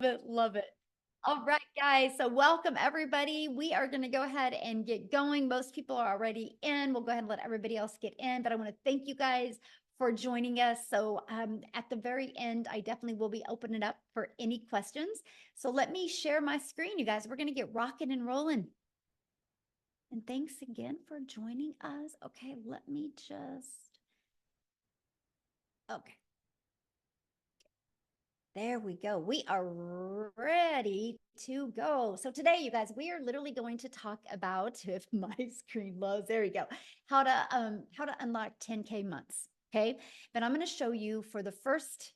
it. Love it. All right, guys. So welcome everybody. We are going to go ahead and get going. Most people are already in. We'll go ahead and let everybody else get in, but I want to thank you guys for joining us. So at the very end, I definitely will be opening up for any questions. So let me share my screen, you guys. We're going to get rocking and rolling. And thanks again for joining us. Okay, let me just, okay. There we go. We are ready to go. So today, you guys, we are literally going to talk about, if my screen loads, there we go, how to unlock 10K months. Okay. But I'm going to show you for the first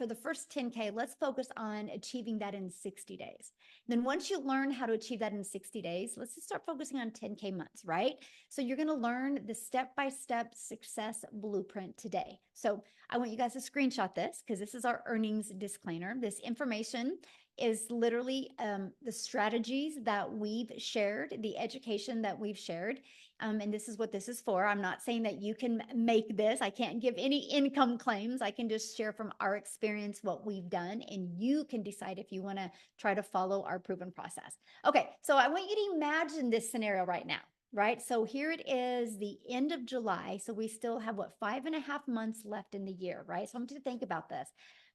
10K, let's focus on achieving that in 60 days. Then once you learn how to achieve that in 60 days, let's just start focusing on 10K months, right? So you're going to learn the step-by-step success blueprint today. So I want you guys to screenshot this because this is our earnings disclaimer. This information is literally the strategies that we've shared, the education that we've shared. And this is what this is for. I'm not saying that you can make this. I can't give any income claims. I can just share from our experience what we've done, and you can decide if you want to try to follow our proven process. Okay, so I want you to imagine this scenario right now, right? So here it is, the end of July. So we still have what, 5.5 months left in the year, right? So I want you to think about this.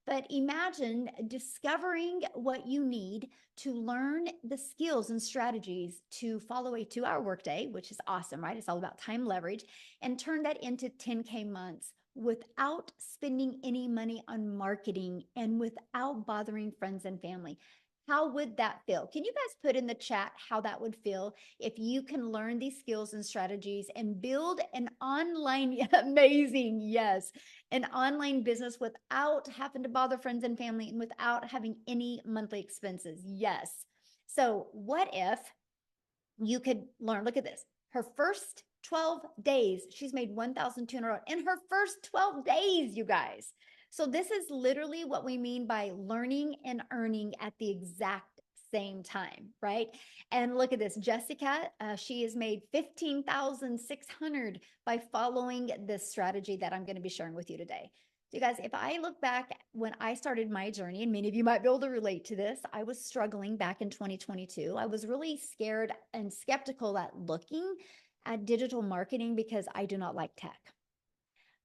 But imagine discovering what you need to learn the skills and strategies to follow a 2-hour workday, which is awesome, right? It's all about time leverage, and turn that into 10K months without spending any money on marketing and without bothering friends and family. How would that feel? Can you guys put in the chat how that would feel if you can learn these skills and strategies and build an online, amazing, yes, an online business without having to bother friends and family and without having any monthly expenses? Yes. So what if you could learn, look at this, her first 12 days, she's made $1,200 in her first 12 days, you guys. So this is literally what we mean by learning and earning at the exact same time, right? And look at this, Jessica, she has made 15,600 by following this strategy that I'm going to be sharing with you today. So you guys, if I look back when I started my journey, and many of you might be able to relate to this, I was struggling back in 2022. I was really scared and skeptical at looking at digital marketing because I do not like tech.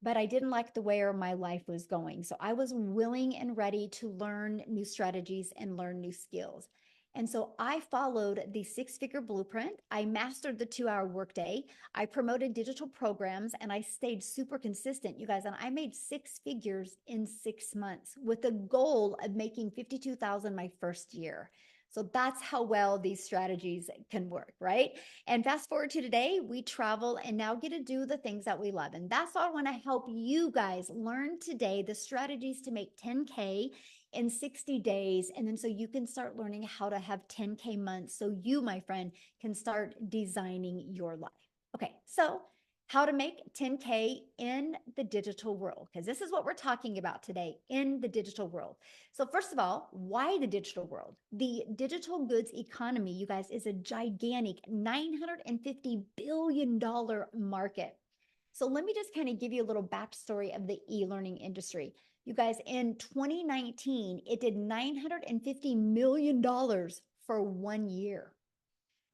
But I didn't like the way my life was going. So I was willing and ready to learn new strategies and learn new skills. And so I followed the 6-figure blueprint. I mastered the 2-hour workday. I promoted digital programs and I stayed super consistent, you guys. And I made 6 figures in 6 months with the goal of making 52,000 my first year. So that's how well these strategies can work, right? And fast forward to today, we travel and now get to do the things that we love. And that's what I want to help you guys learn today, the strategies to make 10K in 60 days. And then so you can start learning how to have 10K months. So you, my friend, can start designing your life. Okay, so how to make 10K in the digital world, because this is what we're talking about today, in the digital world. So first of all, why the digital world? The digital goods economy, you guys, is a gigantic $950 billion market. So let me just kind of give you a little backstory of the e-learning industry. You guys, in 2019, it did $950 million for 1 year.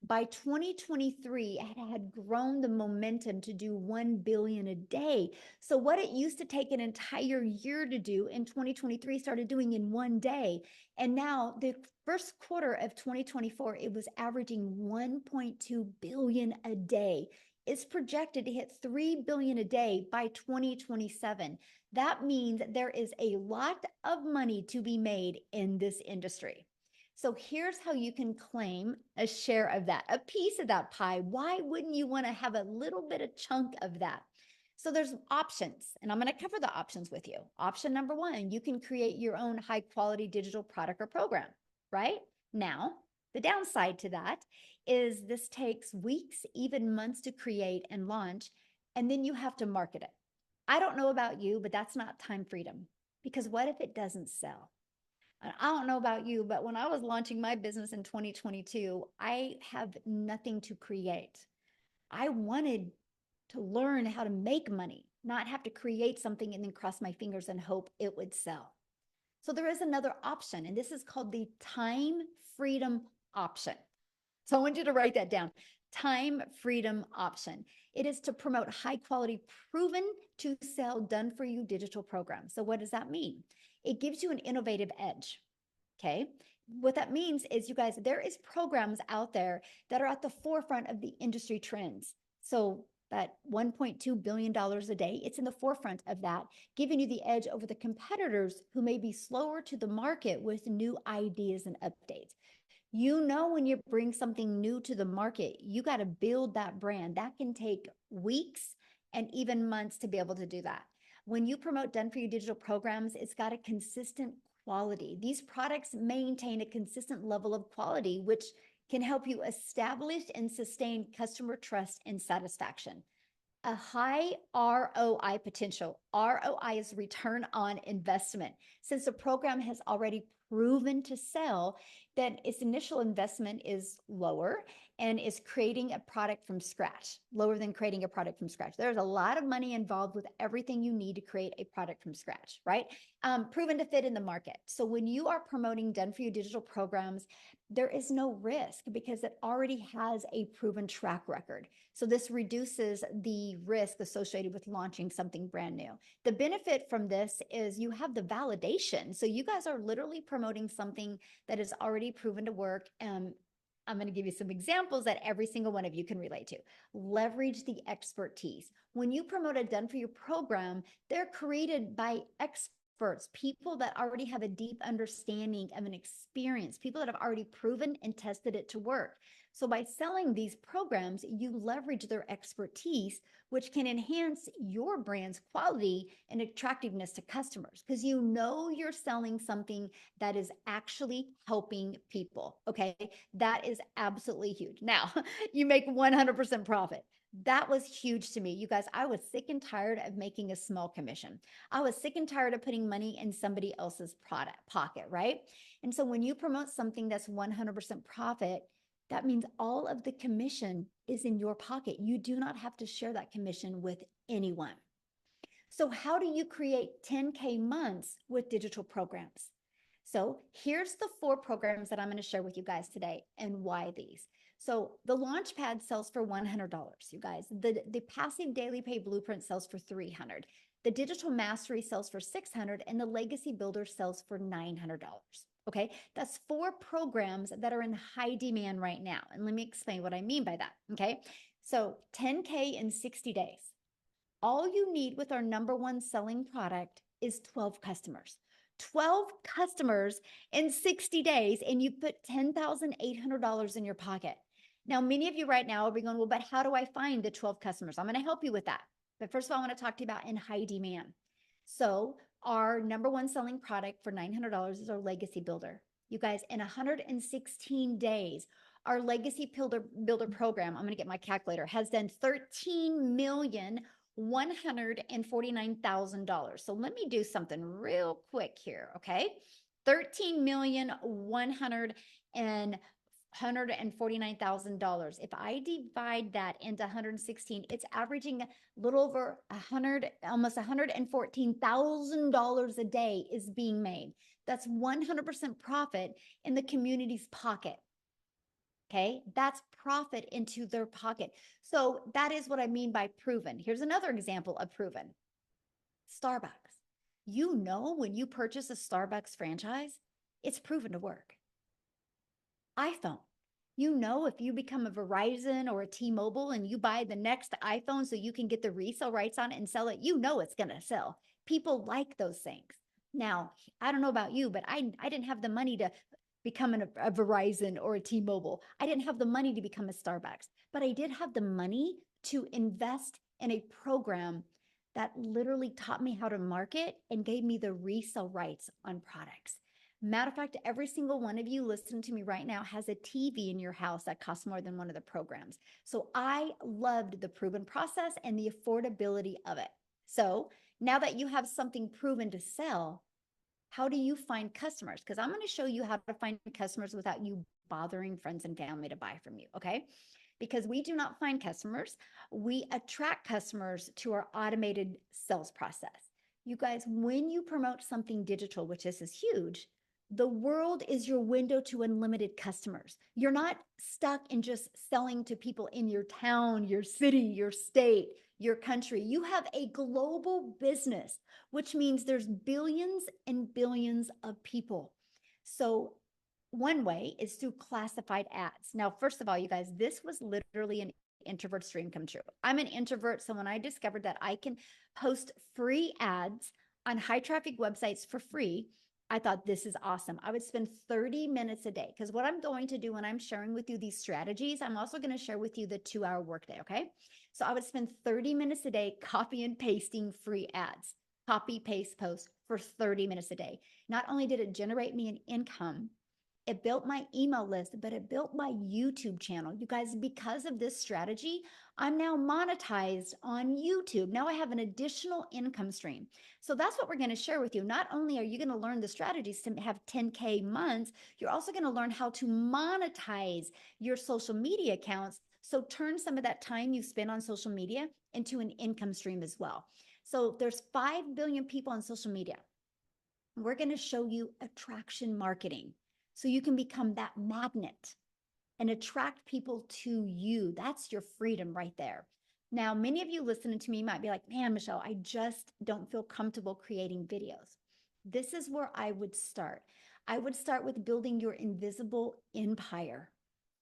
By 2023, it had grown the momentum to do 1 billion a day. So what it used to take an entire year to do in 2023 started doing in 1 day. And now the first quarter of 2024, it was averaging 1.2 billion a day. It's projected to hit 3 billion a day by 2027. That means there is a lot of money to be made in this industry. So here's how you can claim a share of that, a piece of that pie. Why wouldn't you want to have a little bit of chunk of that? So there's options, and I'm going to cover the options with you. Option number 1, you can create your own high quality digital product or program, right? Now, the downside to that is this takes weeks, even months to create and launch, and then you have to market it. I don't know about you, but that's not time freedom, because what if it doesn't sell? I don't know about you, but when I was launching my business in 2022, I have nothing to create. I wanted to learn how to make money, not have to create something and then cross my fingers and hope it would sell. So there is another option, and this is called the time freedom option. So I want you to write that down. Time freedom option. It is to promote high quality, proven to sell, done for you digital programs. So what does that mean? It gives you an innovative edge. Okay. What that means is, you guys, there is programs out there that are at the forefront of the industry trends. So that $1.2 billion a day, it's in the forefront of that, giving you the edge over the competitors who may be slower to the market with new ideas and updates. You know, when you bring something new to the market, you got to build that brand. That can take weeks and even months to be able to do that. When you promote done for you digital programs, it's got a consistent quality. These products maintain a consistent level of quality, which can help you establish and sustain customer trust and satisfaction. A high ROI potential. ROI is return on investment. Since the program has already proven to sell, then its initial investment is lower and is creating a product from scratch, lower than creating a product from scratch. There's a lot of money involved with everything you need to create a product from scratch, right? Proven to fit in the market. So when you are promoting done for you digital programs, there is no risk because it already has a proven track record. So this reduces the risk associated with launching something brand new. The benefit from this is you have the validation. So you guys are literally promoting something that is already proven to work. I'm going to give you some examples that every single one of you can relate to. Leverage the expertise. When you promote a done for you program, they're created by experts, people that already have a deep understanding of an experience, people that have already proven and tested it to work. So by selling these programs, you leverage their expertise, which can enhance your brand's quality and attractiveness to customers, because you know you're selling something that is actually helping people. Okay. That is absolutely huge. Now, you make 100% profit. That was huge to me. You guys, I was sick and tired of making a small commission. I was sick and tired of putting money in somebody else's product pocket, right? And so when you promote something that's 100% profit, that means all of the commission is in your pocket. You do not have to share that commission with anyone. So how do you create 10K months with digital programs? So here's the 4 programs that I'm going to share with you guys today and why these. So the Launchpad sells for $100, you guys. The Passive Daily Pay Blueprint sells for $300. The Digital Mastery sells for $600, and the Legacy Builder sells for $900. Okay, that's 4 programs that are in high demand right now. And let me explain what I mean by that. Okay, so 10K in 60 days. All you need with our #1 selling product is 12 customers. 12 customers in 60 days, and you put $10,800 in your pocket. Now, many of you right now will be going, well, but how do I find the 12 customers? I'm going to help you with that. But first of all, I want to talk to you about in high demand. So our #1 selling product for $900 is our Legacy Builder. You guys, in 116 days, our Legacy Builder program, I'm going to get my calculator, has done $13,149,000. So let me do something real quick here, okay? 13,149,000. If I divide that into 116, it's averaging a little over 100, almost $114,000 a day is being made. That's 100% profit in the community's pocket. Okay, that's profit into their pocket. So that is what I mean by proven. Here's another example of proven. Starbucks. You know, when you purchase a Starbucks franchise, it's proven to work. iPhone. You know, if you become a Verizon or a T-Mobile and you buy the next iPhone so you can get the resale rights on it and sell it, you know it's going to sell. People like those things. Now, I don't know about you, but I didn't have the money to become a Verizon or a T-Mobile. I didn't have the money to become a Starbucks, but I did have the money to invest in a program that literally taught me how to market and gave me the resale rights on products. Matter of fact, every single one of you listening to me right now has a TV in your house that costs more than one of the programs. So I loved the proven process and the affordability of it. So now that you have something proven to sell, how do you find customers? Because I'm going to show you how to find customers without you bothering friends and family to buy from you, okay? Because we do not find customers. We attract customers to our automated sales process. You guys, when you promote something digital, which this is huge, the world is your window to unlimited customers. You're not stuck in just selling to people in your town, your city, your state, your country. You have a global business, which means there's billions and billions of people. So one way is through classified ads. Now, first of all, you guys, this was literally an introvert's dream come true. I'm an introvert. So when I discovered that I can post free ads on high traffic websites for free, I thought this is awesome. I would spend 30 minutes a day because what I'm going to do when I'm sharing with you these strategies, I'm also going to share with you the 2-hour workday. Okay. So I would spend 30 minutes a day copy and pasting free ads, copy, paste, post for 30 minutes a day. Not only did it generate me an income, it built my email list, but it built my YouTube channel. You guys, because of this strategy, I'm now monetized on YouTube. Now I have an additional income stream. So that's what we're going to share with you. Not only are you going to learn the strategies to have 10K months, you're also going to learn how to monetize your social media accounts. So turn some of that time you spend on social media into an income stream as well. So there's 5 billion people on social media. We're going to show you attraction marketing so you can become that magnet and attract people to you. That's your freedom right there. Now, many of you listening to me might be like, man, Michelle, I just don't feel comfortable creating videos. This is where I would start. I would start with building your invisible empire.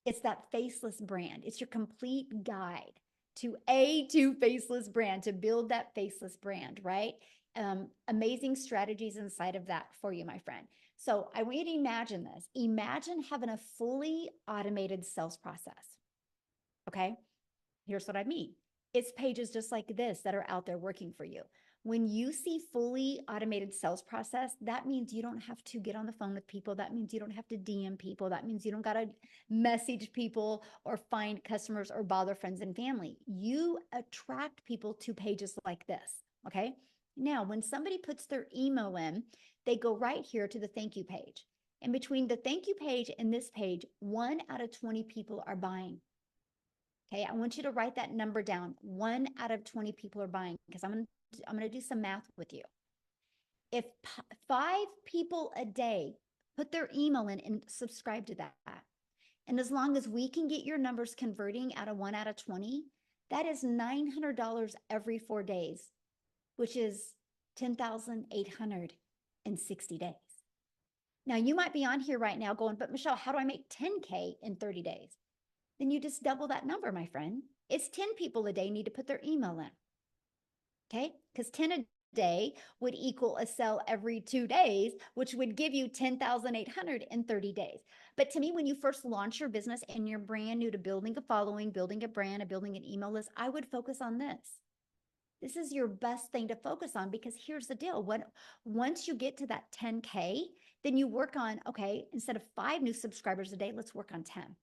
It's that faceless brand. It's your complete guide to A2 faceless brand, to build that faceless brand, right? Amazing strategies inside of that for you, my friend. So I want you to imagine this. Imagine having a fully automated sales process. Okay. Here's what I mean. It's pages just like this that are out there working for you. When you see fully automated sales process, that means you don't have to get on the phone with people. That means you don't have to DM people. That means you don't got to message people or find customers or bother friends and family. You attract people to pages like this. Okay. Now, when somebody puts their email in, they go right here to the thank you page. And between the thank you page and this page, 1 out of 20 people are buying. Okay, I want you to write that number down. 1 out of 20 people are buying because I'm going to do some math with you. If 5 people a day put their email in and subscribe to that, and as long as we can get your numbers converting out of 1 out of 20, that is $900 every 4 days, which is 10,860 days. Now, you might be on here right now going, but Michelle, how do I make 10K in 30 days? Then you just double that number, my friend. It's 10 people a day need to put their email in. Okay, because 10 a day would equal a sale every 2 days, which would give you 10,800 in 30 days. But to me, when you first launch your business and you're brand new to building a following, building a brand, and building an email list, I would focus on this. This is your best thing to focus on because here's the deal. Once you get to that 10K, then you work on, okay, instead of 5 new subscribers a day, let's work on 10.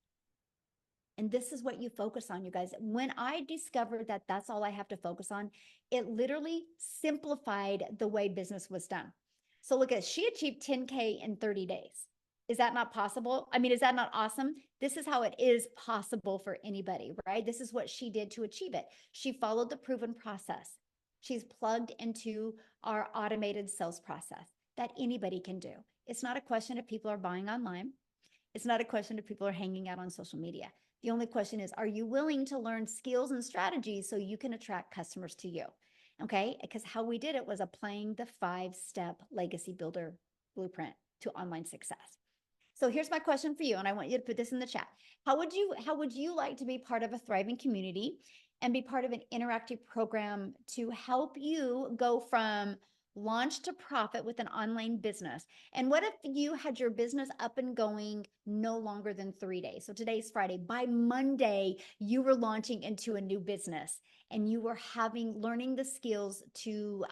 And this is what you focus on, you guys. When I discovered that that's all I have to focus on, it literally simplified the way business was done. So look at, she achieved 10K in 30 days. Is that not possible? I mean, is that not awesome? This is how it is possible for anybody, right? This is what she did to achieve it. She followed the proven process. She's plugged into our automated sales process that anybody can do. It's not a question if people are buying online. It's not a question if people are hanging out on social media. The only question is, are you willing to learn skills and strategies so you can attract customers to you? Okay, because how we did it was applying the 5-step legacy builder blueprint to online success. So here's my question for you, and I want you to put this in the chat. How would you like to be part of a thriving community and be part of an interactive program to help you go from launch to profit with an online business? And what if you had your business up and going no longer than 3 days? So today's Friday. By Monday, you were launching into a new business and you were learning the skills to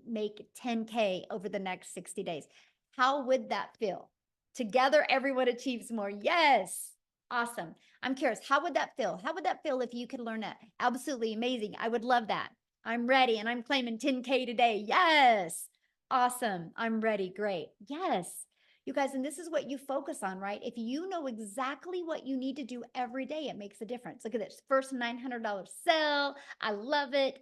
make 10K over the next 60 days. How would that feel? Together, everyone achieves more. Yes. Awesome. I'm curious, how would that feel? How would that feel if you could learn that? Absolutely amazing. I would love that. I'm ready and I'm claiming 10K today. Yes. Awesome. I'm ready. Great. Yes. You guys, and this is what you focus on, right? If you know exactly what you need to do every day, it makes a difference. Look at this first $900 sale. I love it.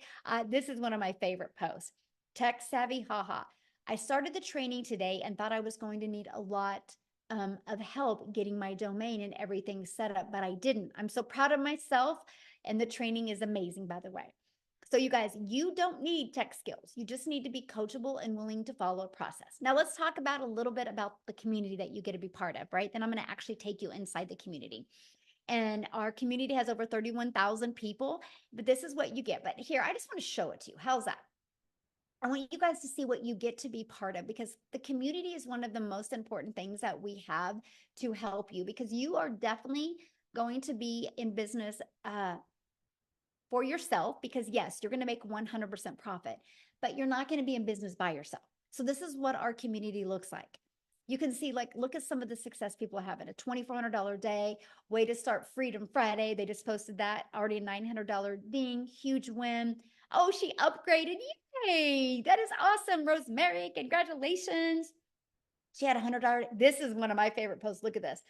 This is one of my favorite posts. Tech savvy, haha. I started the training today and thought I was going to need a lot of help getting my domain and everything set up, but I didn't. I'm so proud of myself, and the training is amazing, by the way. So you guys, you don't need tech skills. You just need to be coachable and willing to follow a process. Now let's talk about a little bit about the community that you get to be part of, right? Then I'm going to actually take you inside the community. And our community has over 31,000 people, but this is what you get. But here, I just want to show it to you. How's that? I want you guys to see what you get to be part of, because the community is one of the most important things that we have to help you, because you are definitely going to be in business for yourself, because yes, you're going to make 100% profit, but you're not going to be in business by yourself. So this is what our community looks like. You can see, like, look at some of the success people are having. A $2,400 day, way to start Freedom Friday. They just posted that, already a $900 ding, huge win. Oh, she upgraded. Yay. That is awesome. Rosemary, congratulations. She had $100. This is one of my favorite posts. Look at this.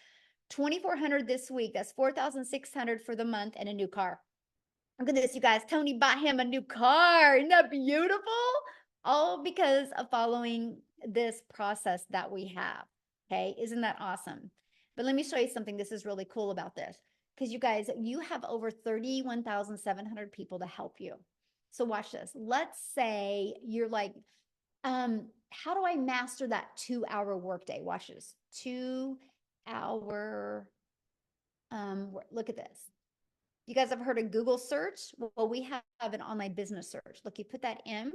2,400 this week. That's 4,600 for the month, and a new car. Look at this, you guys. Tony bought him a new car. Isn't that beautiful? All because of following this process that we have. Okay, isn't that awesome? But let me show you something. This is really cool about this, because you guys, you have over 31,700 people to help you. So watch this. Let's say you're like, how do I master that 2-hour workday? Watch this. 2-hour, look at this. You guys have heard of Google search? Well, we have an online business search. Look, you put that in,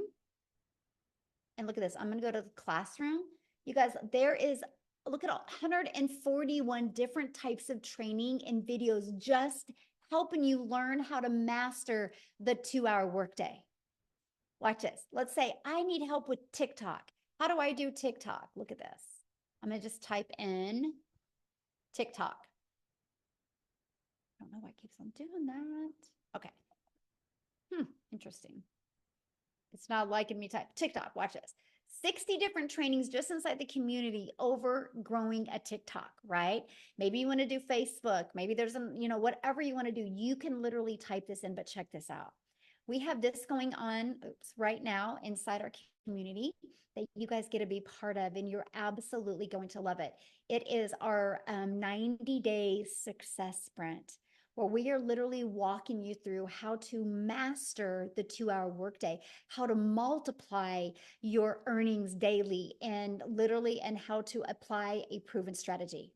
and look at this. I'm going to go to the classroom. You guys, there is, look at 141 different types of training and videos just helping you learn how to master the 2-hour workday. Watch this. Let's say I need help with TikTok. How do I do TikTok? Look at this. I'm going to just type in TikTok. I don't know why it keeps on doing that. Okay. Interesting. It's not liking me type TikTok. Watch this. 60 different trainings just inside the community over growing a TikTok, right? Maybe you want to do Facebook. Maybe there's a, whatever you want to do, you can literally type this in, but check this out. We have this going on right now inside our community that you guys get to be part of, and you're absolutely going to love it. It is our 90-day success sprint, where we are literally walking you through how to master the 2-hour workday, how to multiply your earnings daily, and how to apply a proven strategy.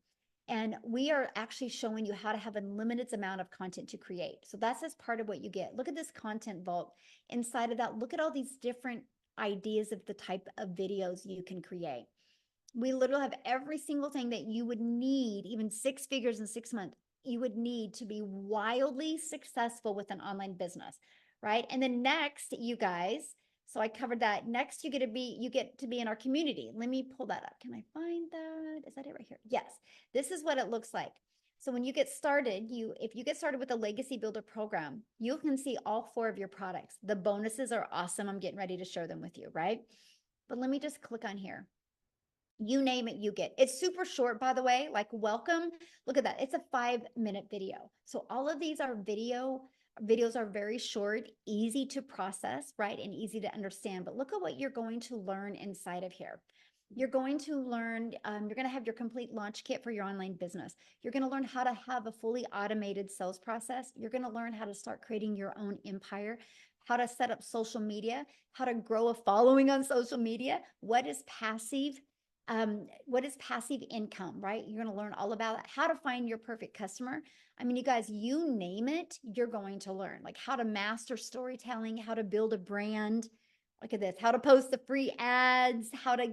And we are actually showing you how to have a limited amount of content to create. So that's as part of what you get. Look at this content vault. Inside of that, look at all these different ideas of the type of videos you can create. We literally have every single thing that you would need, even 6 figures in 6 months, you would need to be wildly successful with an online business, right? And then next, you guys, so I covered that. Next, you get to be in our community. Let me pull that up. Can I find that? Is that it right here? Yes. This is what it looks like. So when you get started, if you get started with the Legacy Builder program, you can see all 4 of your products. The bonuses are awesome. I'm getting ready to share them with you, right? But let me just click on here. You name it, you get. It's super short, by the way, like welcome. Look at that. It's a 5-minute video. So all of these are videos are very short, easy to process, right? And easy to understand. But look at what you're going to learn inside of here. You're going to learn, you're going to have your complete launch kit for your online business. You're going to learn how to have a fully automated sales process. You're going to learn how to start creating your own empire, how to set up social media, how to grow a following on social media. What is passive income, right? You're going to learn all about it, how to find your perfect customer. I mean, you guys, you name it, you're going to learn, like how to master storytelling, how to build a brand. Look at this, how to post the free ads, how to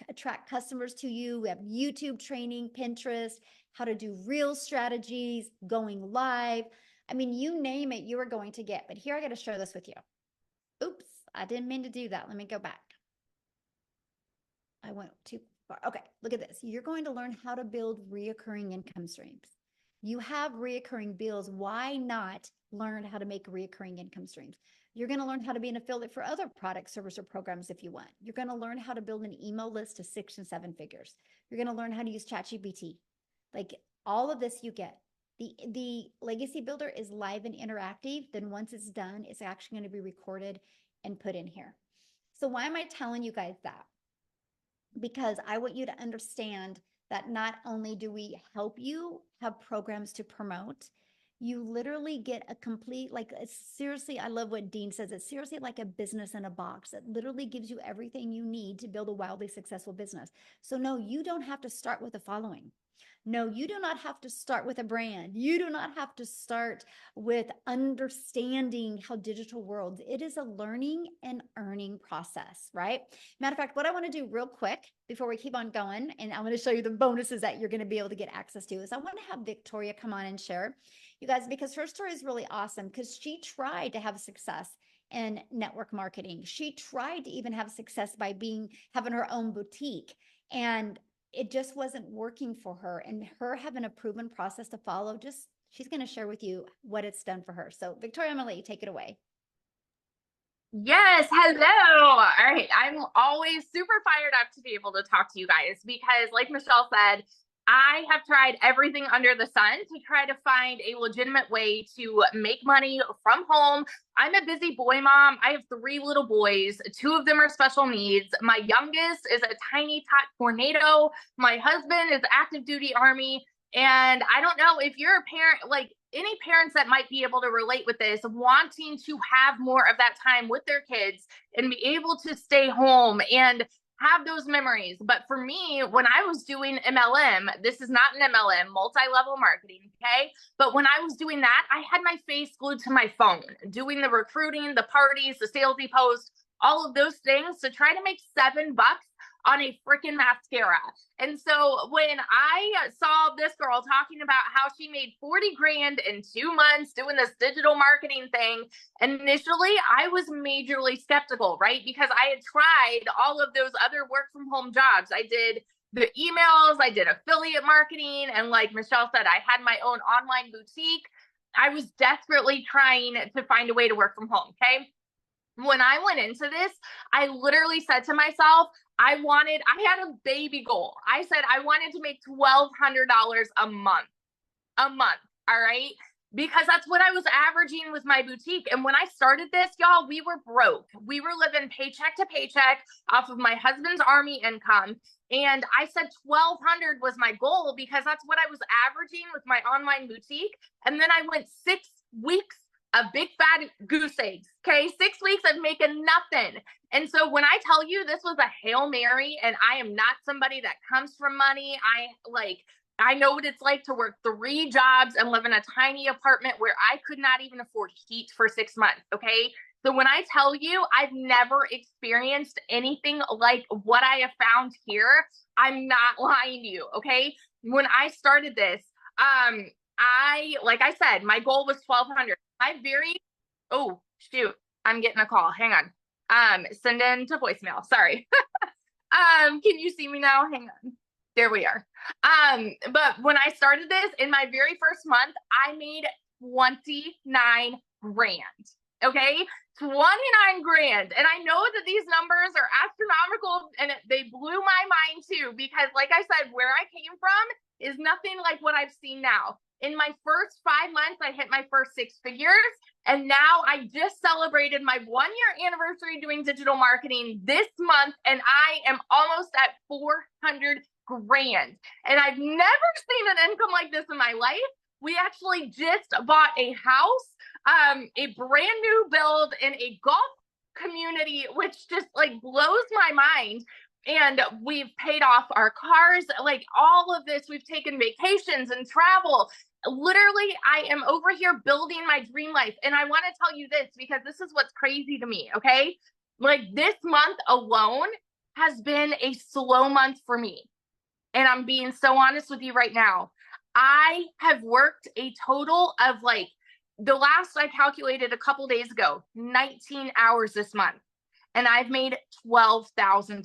attract customers to you. We have YouTube training, Pinterest, how to do real strategies, going live. I mean, you name it, you are going to get. But here, I got to share this with you. Oops, I didn't mean to do that. Let me go back. I went too far. Okay, look at this. You're going to learn how to build reoccurring income streams. You have reoccurring bills. Why not learn how to make reoccurring income streams? You're going to learn how to be an affiliate for other products, service, or programs if you want. You're going to learn how to build an email list to 6 and 7 figures. You're going to learn how to use ChatGPT. Like all of this you get. The Legacy Builder is live and interactive. Then once it's done, it's actually going to be recorded and put in here. So why am I telling you guys that? Because I want you to understand that not only do we help you have programs to promote, you literally get a complete, like, seriously, I love what Dean says. It's seriously like a business in a box. It literally gives you everything you need to build a wildly successful business. So, no, you don't have to start with a following. No, you do not have to start with a brand. You do not have to start with understanding how digital worlds. It is a learning and earning process, right? Matter of fact, what I want to do real quick before we keep on going, and I'm going to show you the bonuses that you're going to be able to get access to, is I want to have Victoria come on and share, you guys, because her story is really awesome because she tried to have success in network marketing. She tried to even have success by having her own boutique. And it just wasn't working for her, and her having a proven process to follow, she's going to share with you what it's done for her. So Victoria, I'm going to let you take it away. Yes, hello. All right. I'm always super fired up to be able to talk to you guys because, like Michelle said, I have tried everything under the sun to try to find a legitimate way to make money from home. I'm a busy boy mom. I have 3 little boys. 2 of them are special needs. My youngest is a tiny tot tornado. My husband is active duty Army. And I don't know if you're a parent, like any parents that might be able to relate with this, wanting to have more of that time with their kids and be able to stay home and have those memories. But for me, when I was doing MLM, this is not an MLM, multi-level marketing, okay? But when I was doing that, I had my face glued to my phone, doing the recruiting, the parties, the salesy posts, all of those things to try to make $7 on a freaking mascara. And so when I saw this girl talking about how she made 40 grand in 2 months doing this digital marketing thing, initially I was majorly skeptical, right? Because I had tried all of those other work from home jobs. I did the emails, I did affiliate marketing, and like Michelle said, I had my own online boutique. I was desperately trying to find a way to work from home, okay? When I went into this, I literally said to myself, I had a baby goal. I said I wanted to make $1,200 a month, all right? Because that's what I was averaging with my boutique. And when I started this, y'all, we were broke. We were living paycheck to paycheck off of my husband's Army income. And I said 1,200 was my goal because that's what I was averaging with my online boutique. And then I went 6 weeks of big fat goose eggs. Okay. 6 weeks of making nothing. And so when I tell you this was a Hail Mary, and I am not somebody that comes from money, I know what it's like to work 3 jobs and live in a tiny apartment where I could not even afford heat for 6 months. Okay. So when I tell you I've never experienced anything like what I have found here, I'm not lying to you. Okay. When I started this, like I said, my goal was 1,200. Oh, shoot, I'm getting a call. Hang on. Send in to voicemail. Sorry. Can you see me now? Hang on. There we are. But when I started this in my very first month, I made 29 grand. Okay. 29 grand. And I know that these numbers are astronomical, and they blew my mind too, because like I said, where I came from is nothing like what I've seen now. In my first 5 months, I hit my first 6 figures. And now I just celebrated my 1-year anniversary doing digital marketing this month, and I am almost at 400 grand. And I've never seen an income like this in my life. We actually just bought a house, a brand new build in a golf community, which just like blows my mind. And we've paid off our cars, like all of this. We've taken vacations and travel. Literally, I am over here building my dream life. And I want to tell you this because this is what's crazy to me. Okay. Like this month alone has been a slow month for me. And I'm being so honest with you right now. I have worked a total of like the last I calculated a couple days ago, 19 hours this month. And I've made $12,000.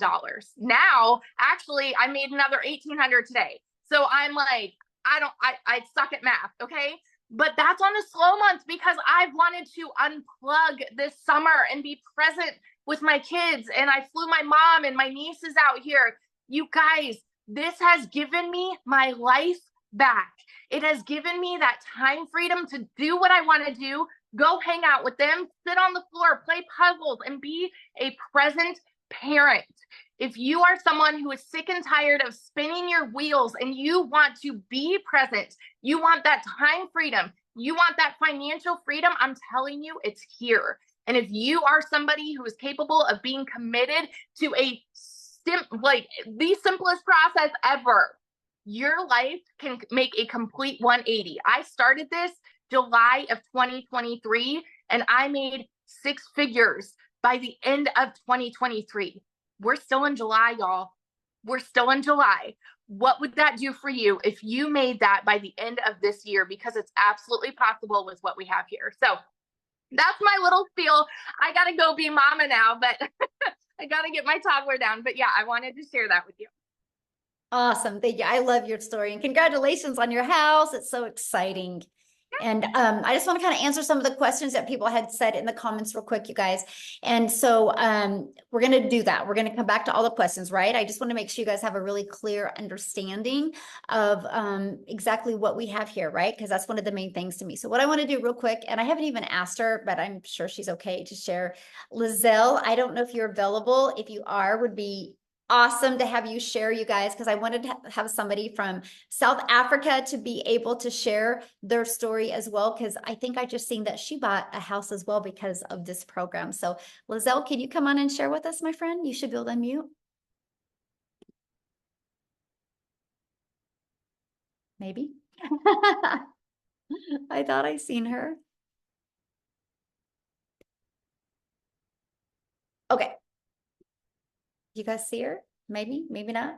Now, actually, I made another 1,800 today. So I'm like, I suck at math. Okay. But that's on a slow month because I've wanted to unplug this summer and be present with my kids. And I flew my mom and my nieces out here. You guys, this has given me my life back. It has given me that time freedom to do what I want to do, go hang out with them, sit on the floor, play puzzles, and be a present parent, if you are someone who is sick and tired of spinning your wheels and you want to be present, you want that time freedom, you want that financial freedom, I'm telling you, it's here. And if you are somebody who is capable of being committed to the simplest process ever, your life can make a complete 180. I started this July of 2023, and I made 6 figures by the end of 2023. We're still in July, y'all. We're still in July. What would that do for you if you made that by the end of this year? Because it's absolutely possible with what we have here. So that's my little spiel. I got to go be mama now, but I got to get my toddler down. But yeah, I wanted to share that with you. Awesome. Thank you. I love your story, and congratulations on your house. It's so exciting. And I just want to kind of answer some of the questions that people had said in the comments real quick, you guys. And so we're going to do that. We're going to come back to all the questions, right? I just want to make sure you guys have a really clear understanding of exactly what we have here, right? Because that's one of the main things to me. So what I want to do real quick, and I haven't even asked her, but I'm sure she's okay to share. Lizelle, I don't know if you're available. If you are, would be awesome to have you share, you guys, because I wanted to have somebody from South Africa to be able to share their story as well, because I think I just seen that she bought a house as well because of this program. So Lizelle, can you come on and share with us, my friend? You should be able to unmute. Maybe. I thought I seen her. Okay. You guys see her? Maybe, maybe not.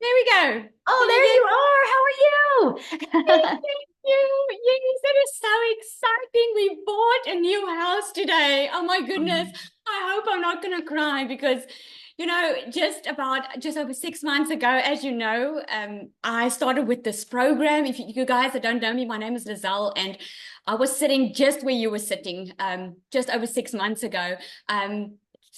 There we go. Oh, there you are. How are you? Thank you. Yes, it is so exciting. We bought a new house today. Oh my goodness. I hope I'm not going to cry because, you know, just over 6 months ago, as you know, I started with this program. If you guys that don't know me, my name is Lizelle, and I was sitting just where you were sitting, just over 6 months ago.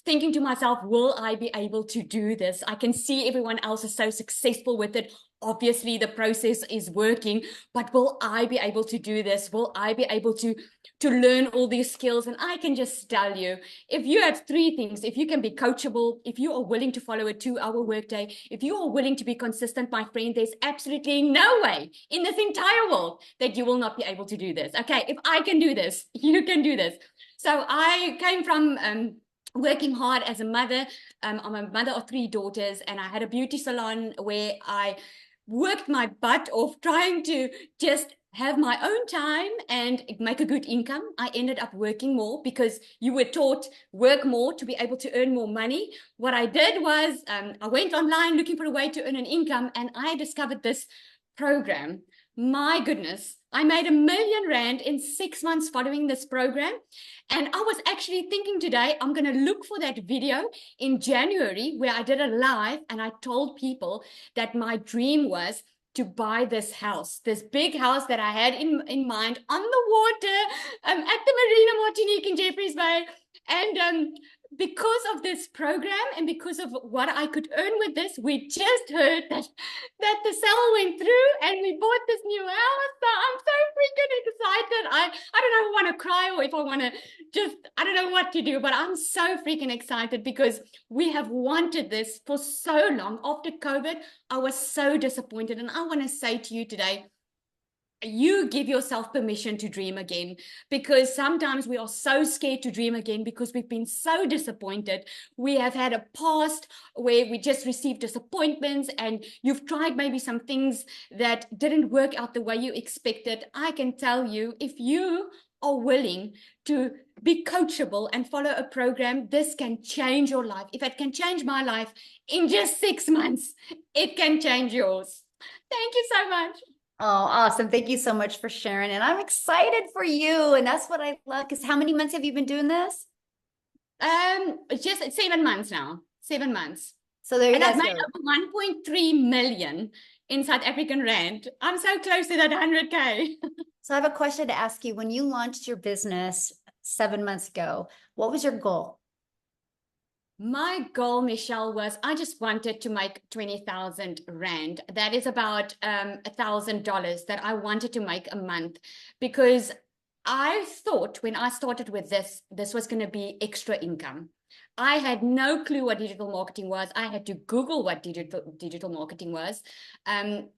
Thinking to myself, will I be able to do this? I can see everyone else is so successful with it. Obviously, the process is working, but will I be able to do this? Will I be able to learn all these skills? And I can just tell you, if you have 3 things, if you can be coachable, if you are willing to follow a 2-hour workday, if you are willing to be consistent, my friend, there's absolutely no way in this entire world that you will not be able to do this. Okay, if I can do this, you can do this. So I came from working hard as a mother. I'm a mother of 3 daughters, and I had a beauty salon where I worked my butt off trying to just have my own time and make a good income. I ended up working more because you were taught work more to be able to earn more money. What I did was I went online looking for a way to earn an income, and I discovered this program. My goodness, I made R1 million in 6 months following this program. And I was actually thinking today, I'm going to look for that video in January where I did a live and I told people that my dream was to buy this house, this big house that I had in mind on the water at the Marina Martinique in Jeffreys Bay. And because of this program and because of what I could earn with this, we just heard that the sale went through and we bought this new house. So I'm so freaking excited. I don't know if I want to cry or if I want to I don't know what to do, but I'm so freaking excited because we have wanted this for so long. After COVID, I was so disappointed. And I want to say to you today, you give yourself permission to dream again, because sometimes we are so scared to dream again because we've been so disappointed. We have had a past where we just received disappointments, and you've tried maybe some things that didn't work out the way you expected. I can tell you, if you are willing to be coachable and follow a program, this can change your life. If it can change my life in just 6 months, it can change yours. Thank you so much. Oh, awesome. Thank you so much for sharing. And I'm excited for you. And that's what I love. Because how many months have you been doing this? Just 7 months now. 7 months. So there you and guys I've made over 1.3 million in South African rand. I'm so close to that 100K. So I have a question to ask you. When you launched your business 7 months ago, what was your goal? My goal, Michelle, was I just wanted to make 20,000 rand. That is about $1,000 that I wanted to make a month, because I thought when I started with this was going to be extra income. I had no clue what digital marketing was. I had to Google what digital marketing was.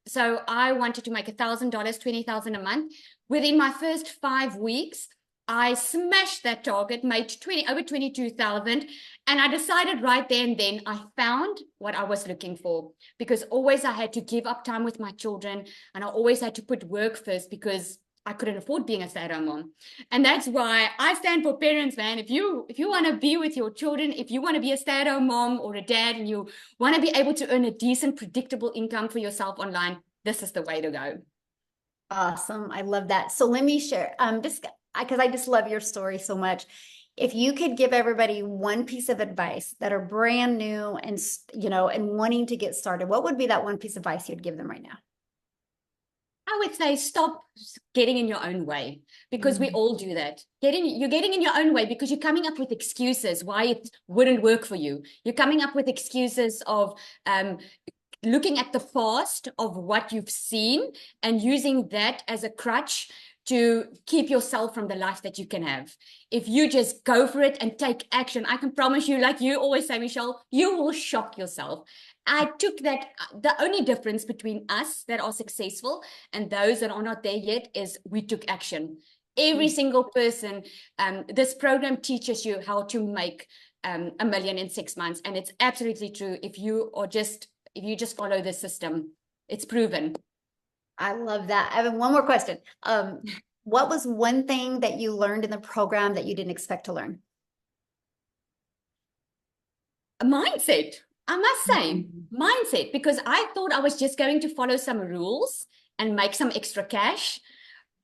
So I wanted to make $1,000, $20,000 a month. Within my first 5 weeks, I smashed that target, made over 22,000. And I decided right there and then I found what I was looking for, because always I had to give up time with my children, and I always had to put work first because I couldn't afford being a stay-at-home mom. And that's why I stand for parents, man. If you want to be with your children, if you want to be a stay-at-home mom or a dad, and you want to be able to earn a decent, predictable income for yourself online, this is the way to go. Awesome. I love that. So let me share, just because I just love your story so much. If you could give everybody one piece of advice that are brand new and, and wanting to get started, what would be that one piece of advice you'd give them right now? I would say stop getting in your own way, because we all do that. You're getting in your own way because you're coming up with excuses why it wouldn't work for you. You're coming up with excuses of looking at the past of what you've seen and using that as a crutch to keep yourself from the life that you can have. If you just go for it and take action, I can promise you, like you always say, Michelle, you will shock yourself. I took that. The only difference between us that are successful and those that are not there yet is we took action. Every single person, this program teaches you how to make $1 million in 6 months. And it's absolutely true. If you just follow the system, it's proven. I love that. I have one more question. What was one thing that you learned in the program that you didn't expect to learn? A mindset, I must say, mindset, because I thought I was just going to follow some rules and make some extra cash.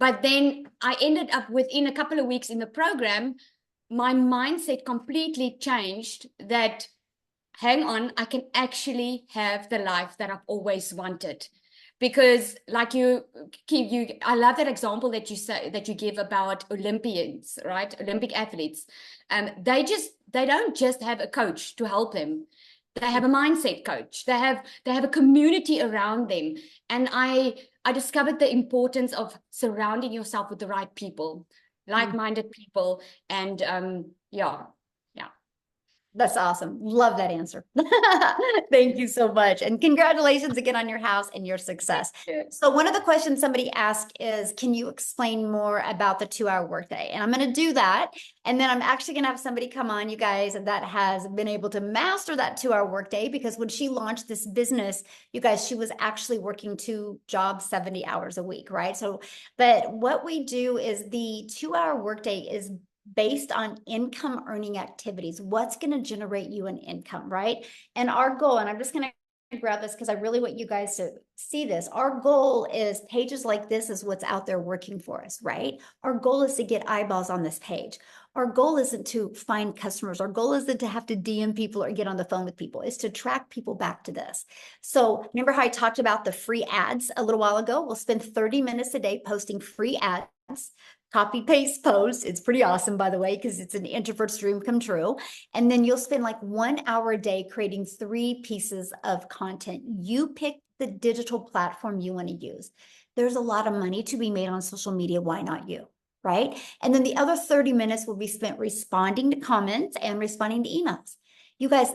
But then I ended up within a couple of weeks in the program, my mindset completely changed that, hang on, I can actually have the life that I've always wanted. Because like I love that example that you give about Olympians, right? Olympic athletes. They don't just have a coach to help them. They have a mindset coach. They have a community around them. And I discovered the importance of surrounding yourself with the right people, like-minded people. And yeah. That's awesome. Love that answer. Thank you so much. And congratulations again on your house and your success. So one of the questions somebody asked is, can you explain more about the 2-hour workday? And I'm going to do that. And then I'm actually going to have somebody come on, you guys, that has been able to master that 2-hour workday, because when she launched this business, you guys, she was actually working 2 jobs, 70 hours a week, right? So, but what we do is the 2-hour workday is based on income earning activities. What's going to generate you an income, right? And our goal, and I'm just going to grab this because I really want you guys to see this. Our goal is pages like this is what's out there working for us, right? Our goal is to get eyeballs on this page. Our goal isn't to find customers. Our goal isn't to have to DM people or get on the phone with people. It's to track people back to this. So remember how I talked about the free ads a little while ago? We'll spend 30 minutes a day posting free ads. Copy paste post. It's pretty awesome, by the way, because it's an introvert's dream come true. And then you'll spend like 1 hour a day creating 3 pieces of content. You pick the digital platform you want to use. There's a lot of money to be made on social media. Why not you? Right? And then the other 30 minutes will be spent responding to comments and responding to emails. You guys,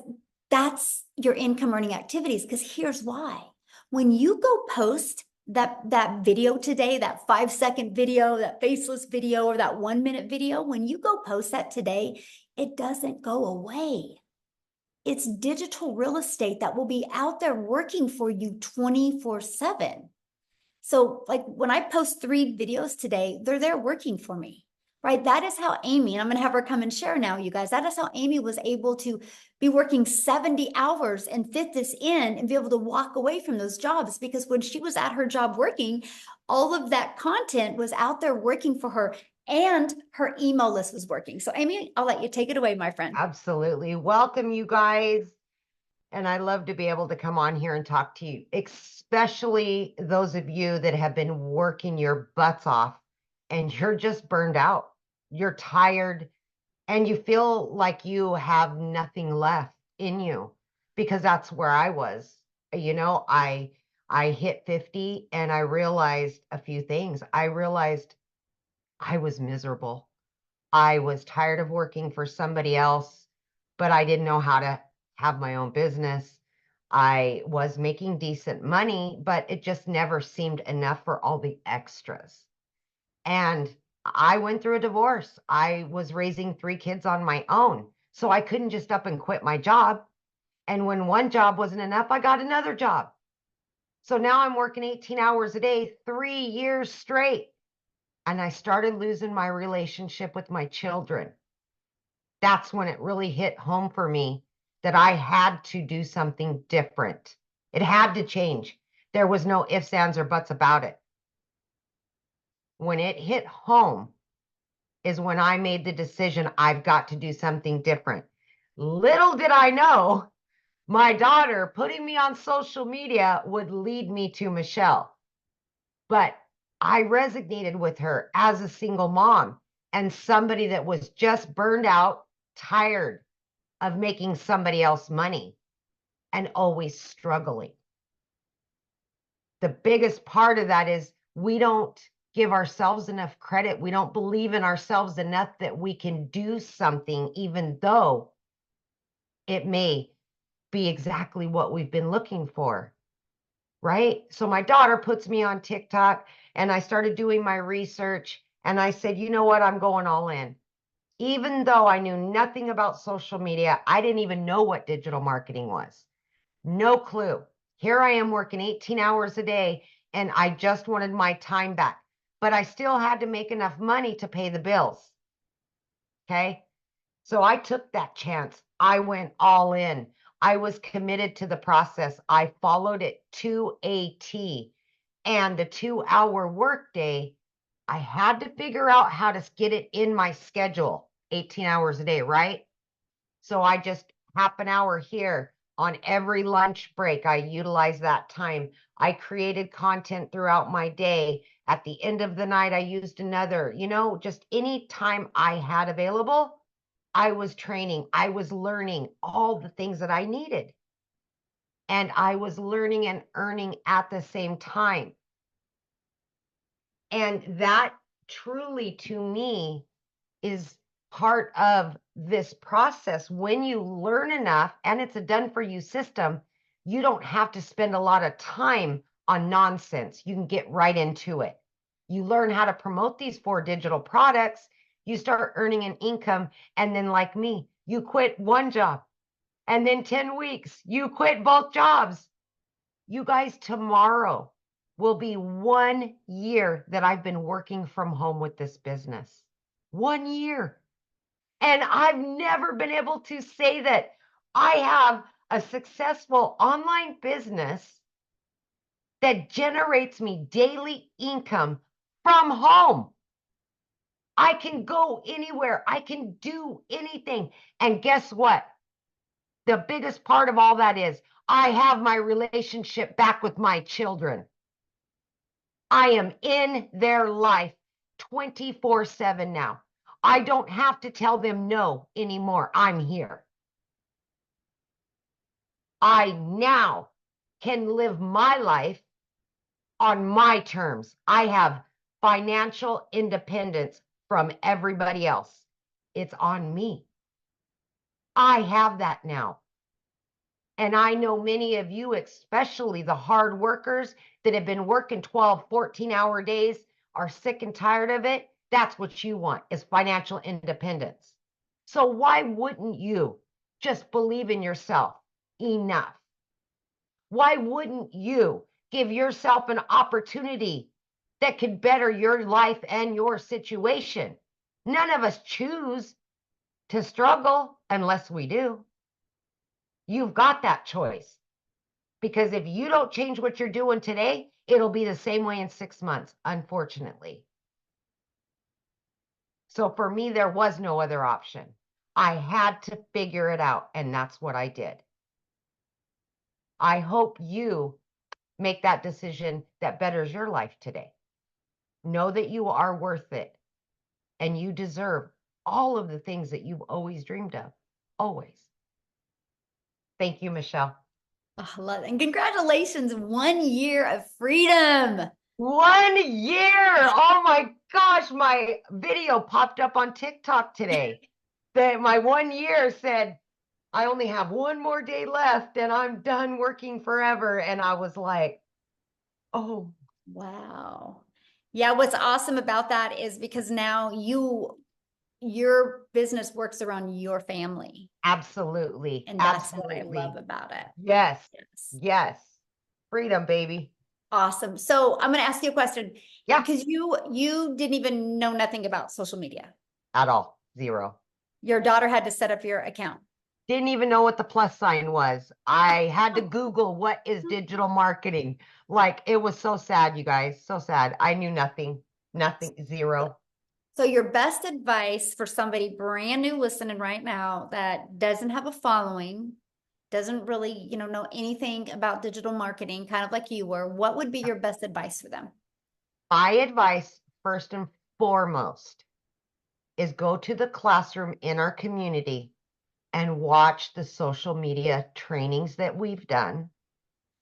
that's your income earning activities, because here's why. When you go post that video today, that 5-second video, that faceless video, or that 1-minute video, when you go post that today, it doesn't go away. It's digital real estate that will be out there working for you 24/7. So like when I post 3 videos today, they're there working for me. Right? That is how Amy, and I'm going to have her come and share now, you guys. That is how Amy was able to be working 70 hours and fit this in and be able to walk away from those jobs, because when she was at her job working, all of that content was out there working for her, and her email list was working. So Amy, I'll let you take it away, my friend. Absolutely. Welcome, you guys. And I love to be able to come on here and talk to you, especially those of you that have been working your butts off and you're just burned out. You're tired and you feel like you have nothing left in you, because that's where I was. You know, I hit 50 and I realized a few things. I realized I was miserable. I was tired of working for somebody else. but I didn't know how to have my own business. I was making decent money, but it just never seemed enough for all the extras. And I went through a divorce. I was raising 3 kids on my own. So I couldn't just up and quit my job. And when one job wasn't enough, I got another job. So now I'm working 18 hours a day, 3 years straight. And I started losing my relationship with my children. That's when it really hit home for me that I had to do something different. It had to change. There was no ifs, ands, or buts about it. When it hit home is when I made the decision I've got to do something different. Little did I know my daughter putting me on social media would lead me to Michelle. But I resonated with her as a single mom and somebody that was just burned out, tired of making somebody else money and always struggling. The biggest part of that is we don't give ourselves enough credit. We don't believe in ourselves enough that we can do something, even though it may be exactly what we've been looking for, right? So my daughter puts me on TikTok and I started doing my research and I said, you know what? I'm going all in. Even though I knew nothing about social media, I didn't even know what digital marketing was. No clue. Here I am working 18 hours a day and I just wanted my time back, but I still had to make enough money to pay the bills. Okay. So I took that chance. I went all in. I was committed to the process. I followed it to a T. And the 2-hour workday, I had to figure out how to get it in my schedule, 18 hours a day, right? So I just half an hour here on every lunch break. I utilized that time. I created content throughout my day. At the end of the night, I used another, just any time I had available, I was training. I was learning all the things that I needed. And I was learning and earning at the same time. And that truly, to me, is part of this process. When you learn enough and it's a done for you system, you don't have to spend a lot of time on nonsense. You can get right into it. You learn how to promote these 4 digital products. You start earning an income. And then like me, you quit one job and then 10 weeks, you quit both jobs. You guys, tomorrow will be 1 year that I've been working from home with this business. 1 year. And I've never been able to say that I have a successful online business that generates me daily income from home. I can go anywhere. I can do anything. And guess what? The biggest part of all that is I have my relationship back with my children. I am in their life 24/7 now. I don't have to tell them no anymore. I'm here. I now can live my life on my terms. I have financial independence from everybody else. It's on me. I have that now. And I know many of you, especially the hard workers that have been working 12, 14-hour days, are sick and tired of it. That's what you want, is financial independence. So why wouldn't you just believe in yourself enough? Why wouldn't you give yourself an opportunity that could better your life and your situation? None of us choose to struggle unless we do. You've got that choice. Because if you don't change what you're doing today, it'll be the same way in 6 months, unfortunately. So for me, there was no other option. I had to figure it out, and that's what I did. I hope you make that decision that betters your life today. Know that you are worth it, and you deserve all of the things that you've always dreamed of, always. Thank you, Michelle. Oh, I love it. And congratulations, 1 year of freedom. 1 year. Oh my gosh, my video popped up on TikTok today. That my 1 year said I only have one more day left and I'm done working forever. And I was like, oh, Wow. Yeah, what's awesome about that is because now your business works around your family. absolutely. And that's what I Absolutely. love about it. Yes. Yes. Yes. Freedom, baby. Awesome. So I'm going to ask you a question. Yeah. Because you didn't even know nothing about social media. At all. Zero. Your daughter had to set up your account. Didn't even know what the plus sign was. I had to Google what is digital marketing. Like it was so sad, you guys. So sad. I knew nothing. Nothing. Zero. So your best advice for somebody brand new listening right now that doesn't have a following, doesn't really, know anything about digital marketing, kind of like you were, what would be your best advice for them? My advice, first and foremost, is go to the classroom in our community and watch the social media trainings that we've done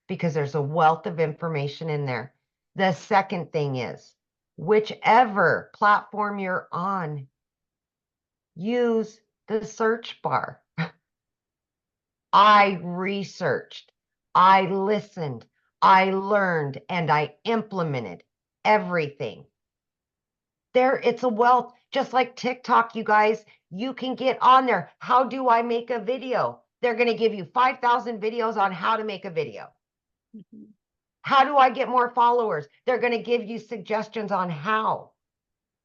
because there's a wealth of information in there. The second thing is, whichever platform you're on, use the search bar. I researched, I listened, I learned, and I implemented everything. It's a wealth, just like TikTok, you guys. You can get on there. How do I make a video? They're going to give you 5,000 videos on how to make a video. Mhm. How do I get more followers? They're going to give you suggestions on how.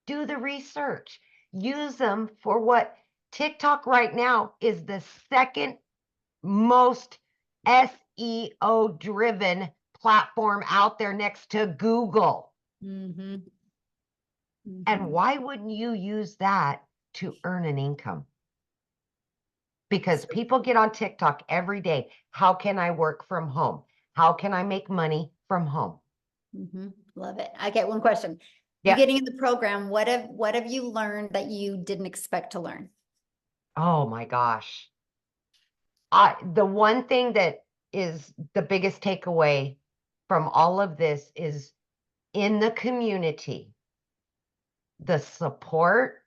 Do the research. Use them for what TikTok right now is the second most SEO driven platform out there next to Google. Mhm. And Mhm. why wouldn't you use that to earn an income? Because people get on TikTok every day. How can I work from home? How can I make money from home? Mhm. Love it. I get one question. You Yeah. getting in the program, what have you learned that you didn't expect to learn? Oh my gosh. The one thing that is the biggest takeaway from all of this is in the community, the support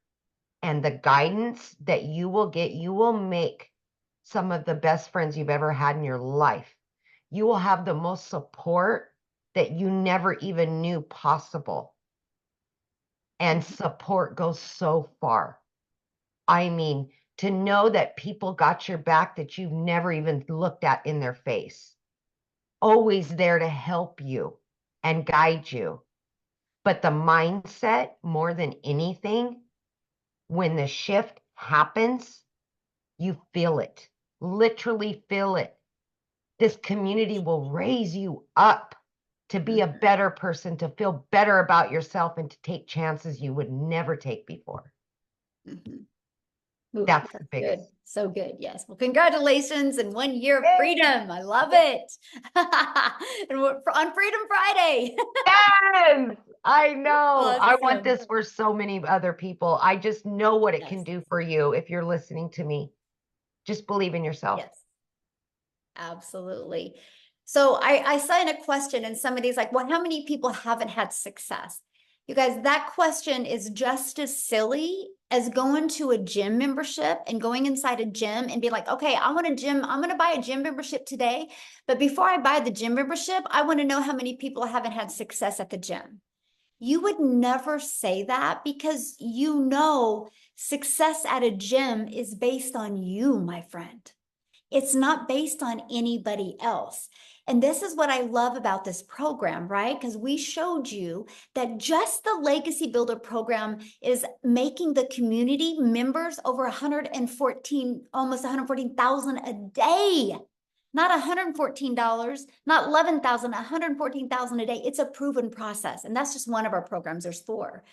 and the guidance that you will get, you will make some of the best friends you've ever had in your life. You will have the most support that you never even knew possible. And support goes so far. I mean, to know that people got your back that you've never even looked at in their face, always there to help you and guide you. But the mindset, more than anything, when the shift happens, you feel it, literally feel it. This community will raise you up to be a better person, to feel better about yourself, and to take chances you would never take before. Mhm. Ooh, That's the good. biggest. So good. Yes. Well, congratulations and 1 year of Yay! freedom. I love it. And we're on Freedom Friday. Yes, I know. I want Awesome. this for so many other people. I just know what it can Yes. do for you if you're listening to me. Just believe in yourself. Yes. Absolutely. So I saw in a question and somebody's like, well, how many people haven't had success? You guys, that question is just as silly as going to a gym membership and going inside a gym and be like, okay, I'm going to buy a gym membership today. But before I buy the gym membership, I want to know how many people haven't had success at the gym. You would never say that because success at a gym is based on you, my friend. It's not based on anybody else. And this is what I love about this program, right? Because we showed you that just the Legacy Builder program is making the community members over 114, almost 114,000 a day. Not $114, not 11,000, 114,000 a day. It's a proven process. And that's just one of our programs. There's 4.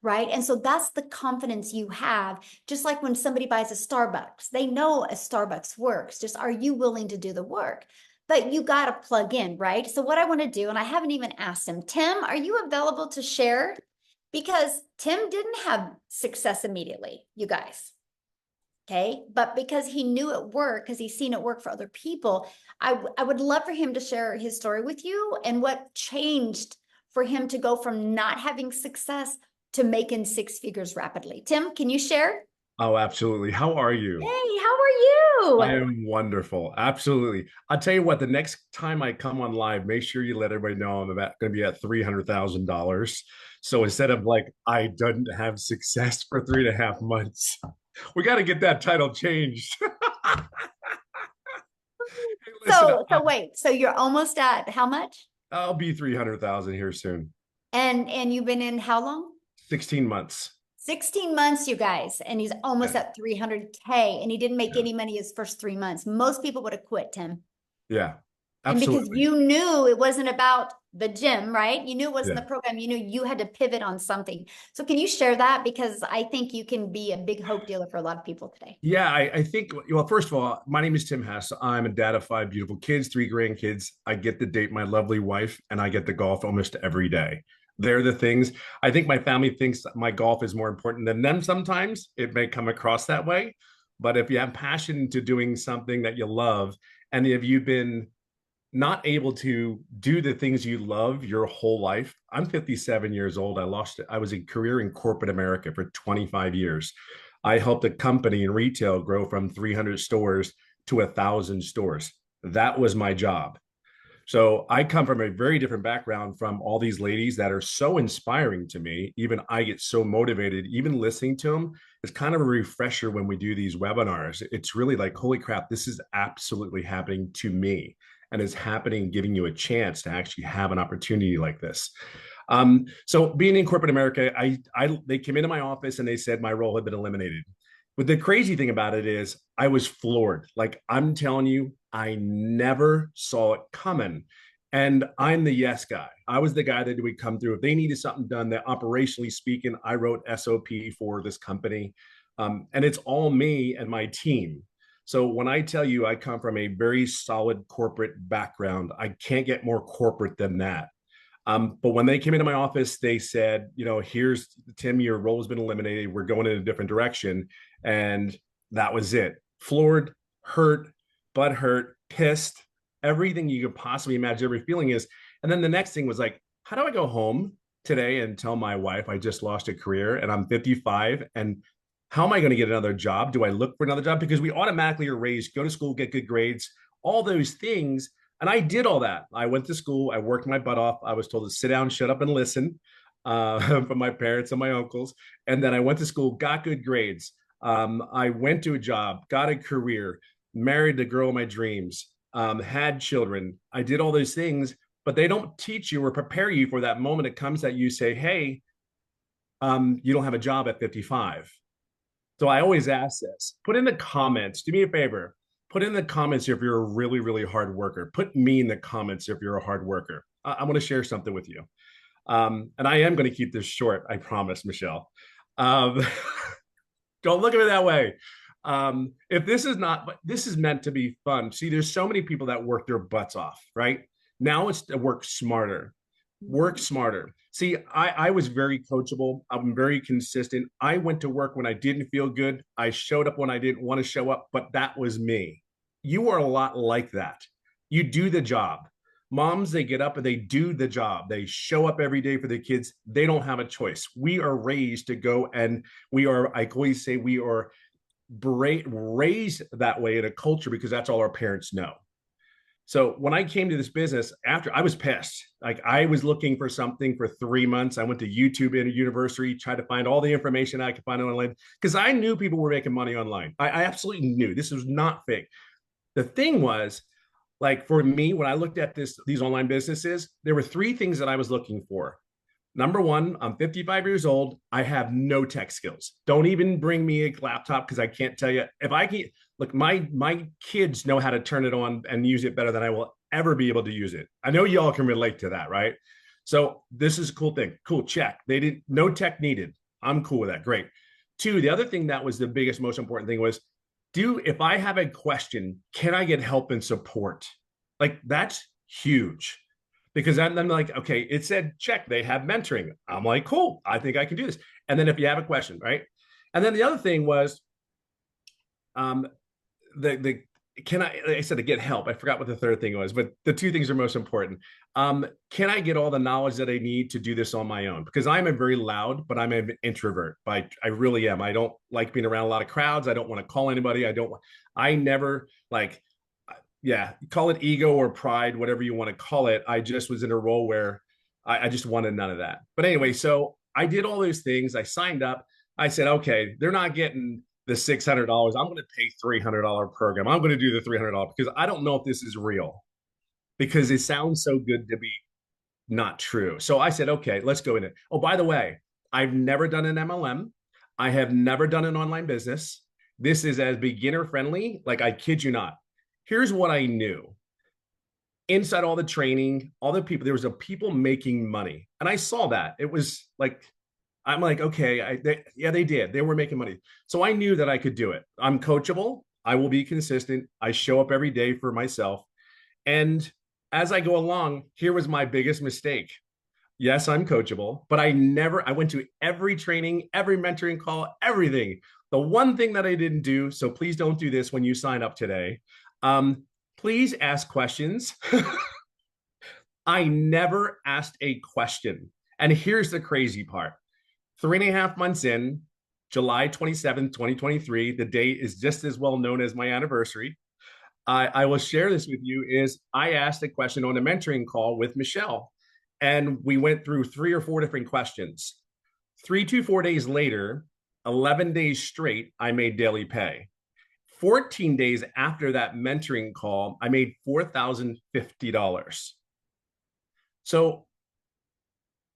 Right. And so that's the confidence you have. Just like when somebody buys a Starbucks, they know a Starbucks works. Just are you willing to do the work? But you got to plug in, right? So what I want to do, and I haven't even asked him, Tim, are you available to share? Because Tim didn't have success immediately, you guys. Okay. But because he knew it worked, because he's seen it work for other people, I would love for him to share his story with you and what changed for him to go from not having success to making 6 figures rapidly. Tim, can you share? Oh, absolutely. How are you? Hey, how are I you? am wonderful. Absolutely. I'll tell you what, the next time I come on live, make sure you let everybody know I'm about going to be at $300,000. So instead of like, I didn't have success for 3.5 months, we got to get that title changed. Hey, listen, So wait, so you're almost at how much? I'll be 300,000 here soon. And you've been in how long? 16 months. 16 months, you guys, and he's almost Yeah. at 300K, and he didn't make Yeah. any money his first 3 months. Most people would have quit, Tim. Yeah. And because Absolutely. you knew it wasn't about the gym, right? You knew it wasn't Yeah. the program. You knew you had to pivot on something. So can you share that? Because I think you can be a big hope dealer for a lot of people today. Yeah, I think, well, first of all, my name is Tim Hess. I'm a dad of 5 beautiful kids, 3 grandkids. I get to date my lovely wife, and I get to golf almost every day. They're the things. I think my family thinks that my golf is more important than them sometimes. It may come across that way. But if you have passion to doing something that you love, and if you've been not able to do the things you love your whole life. I'm 57 years old. I was a career in corporate America for 25 years. I helped a company in retail grow from 300 stores to 1,000 stores. That was my job. So I come from a very different background from all these ladies that are so inspiring to me. Even I get so motivated, even listening to them. It's kind of a refresher when we do these webinars. It's really like, holy crap, this is absolutely happening to me. And it's happening, giving you a chance to actually have an opportunity like this. So being in corporate America, they came into my office and they said my role had been eliminated. But the crazy thing about it is I was floored. Like I'm telling you, I never saw it coming. And I'm the yes guy. I was the guy that would come through. If they needed something done, that operationally speaking, I wrote SOP for this company. And it's all me and my team. So when I tell you I come from a very solid corporate background, I can't get more corporate than that. But when they came into my office, they said, here's Tim, your role has been eliminated. We're going in a different direction. And that was it. Floored, hurt, butt hurt, pissed, everything you could possibly imagine every feeling is. And then the next thing was like, how do I go home today and tell my wife I just lost a career and I'm 55 and how am I going to get another job? Do I look for another job? Because we automatically are raised, go to school, get good grades, all those things. And I did all that. I went to school. I worked my butt off. I was told to sit down, shut up, and listen from my parents and my uncles. And then I went to school, got good grades. I went to a job, got a career, married the girl of my dreams, had children. I did all those things, but they don't teach you or prepare you for that moment it comes that you say, hey, you don't have a job at 55. So I always ask this, put in the comments, do me a favor, put in the comments if you're a really, really hard worker. Put me in the comments if you're a hard worker. I want to share something with you. And I am going to keep this short, I promise, Michelle. Um, don't look at it that way. If this is not, this is meant to be fun. See, there's so many people that work their butts off, right? Now it's to work smarter. Work smarter. See, I was very coachable. I'm very consistent. I went to work when I didn't feel good. I showed up when I didn't want to show up, but that was me. You are a lot like that. You do the job. Moms, they get up and they do the job. They show up every day for their kids. They don't have a choice. We are raised to go and I always say we are raised that way in a culture because that's all our parents know. So when I came to this business, after I was pissed, like I was looking for something for 3 months. I went to YouTube in a university, tried to find all the information I could find online because I knew people were making money online. I absolutely knew this was not fake. The thing was, like for me, when I looked at these online businesses, there were 3 things that I was looking for. Number one, I'm 55 years old. I have no tech skills. Don't even bring me a laptop because I can't tell you if I can. Look, my kids know how to turn it on and use it better than I will ever be able to use it. I know y'all can relate to that, right? So this is a cool thing. Cool, check. They didn't, no tech needed. I'm cool with that. Great. 2, the other thing that was the biggest, most important thing was, if I have a question, can I get help and support? Like that's huge. Because I'm like, okay, it said check, they have mentoring. I'm like, cool, I think I can do this. And then if you have a question, right? And then the other thing was, can I, like I said, to get help. I forgot what the third thing was, but the two things are most important. Can I get all the knowledge that I need to do this on my own? Because I'm a very loud, but I'm an introvert. I really am. I don't like being around a lot of crowds. I don't want to call anybody. I never like, yeah, call it ego or pride, whatever you want to call it. I just was in a role where I just wanted none of that. But anyway, so I did all those things. I signed up. I said, okay, they're not getting the $600. I'm going to pay $300 program. I'm going to do the $300 because I don't know if this is real, because it sounds so good to be not true. So I said, okay, let's go in it. Oh, by the way, I've never done an MLM. I have never done an online business. This is as beginner friendly. Like, I kid you not. Here's what I knew. Inside all the training, all the people, there was a people making money. And I saw that. It was like, I'm like, okay, they did. They were making money. So I knew that I could do it. I'm coachable. I will be consistent. I show up every day for myself. And as I go along, here was my biggest mistake. Yes, I'm coachable, but I went to every training, every mentoring call, everything. The one thing that I didn't do, so please don't do this when you sign up today. Please ask questions. I never asked a question. And here's the crazy part. 3.5 months in, July 27th, 2023, the date is just as well known as my anniversary. I will share this with you. Is I asked a question on a mentoring call with Michelle, and we went through 3 or 4 different questions. 3 to 4 days later, 11 days straight, I made daily pay. 14 days after that mentoring call, I made $4,050. So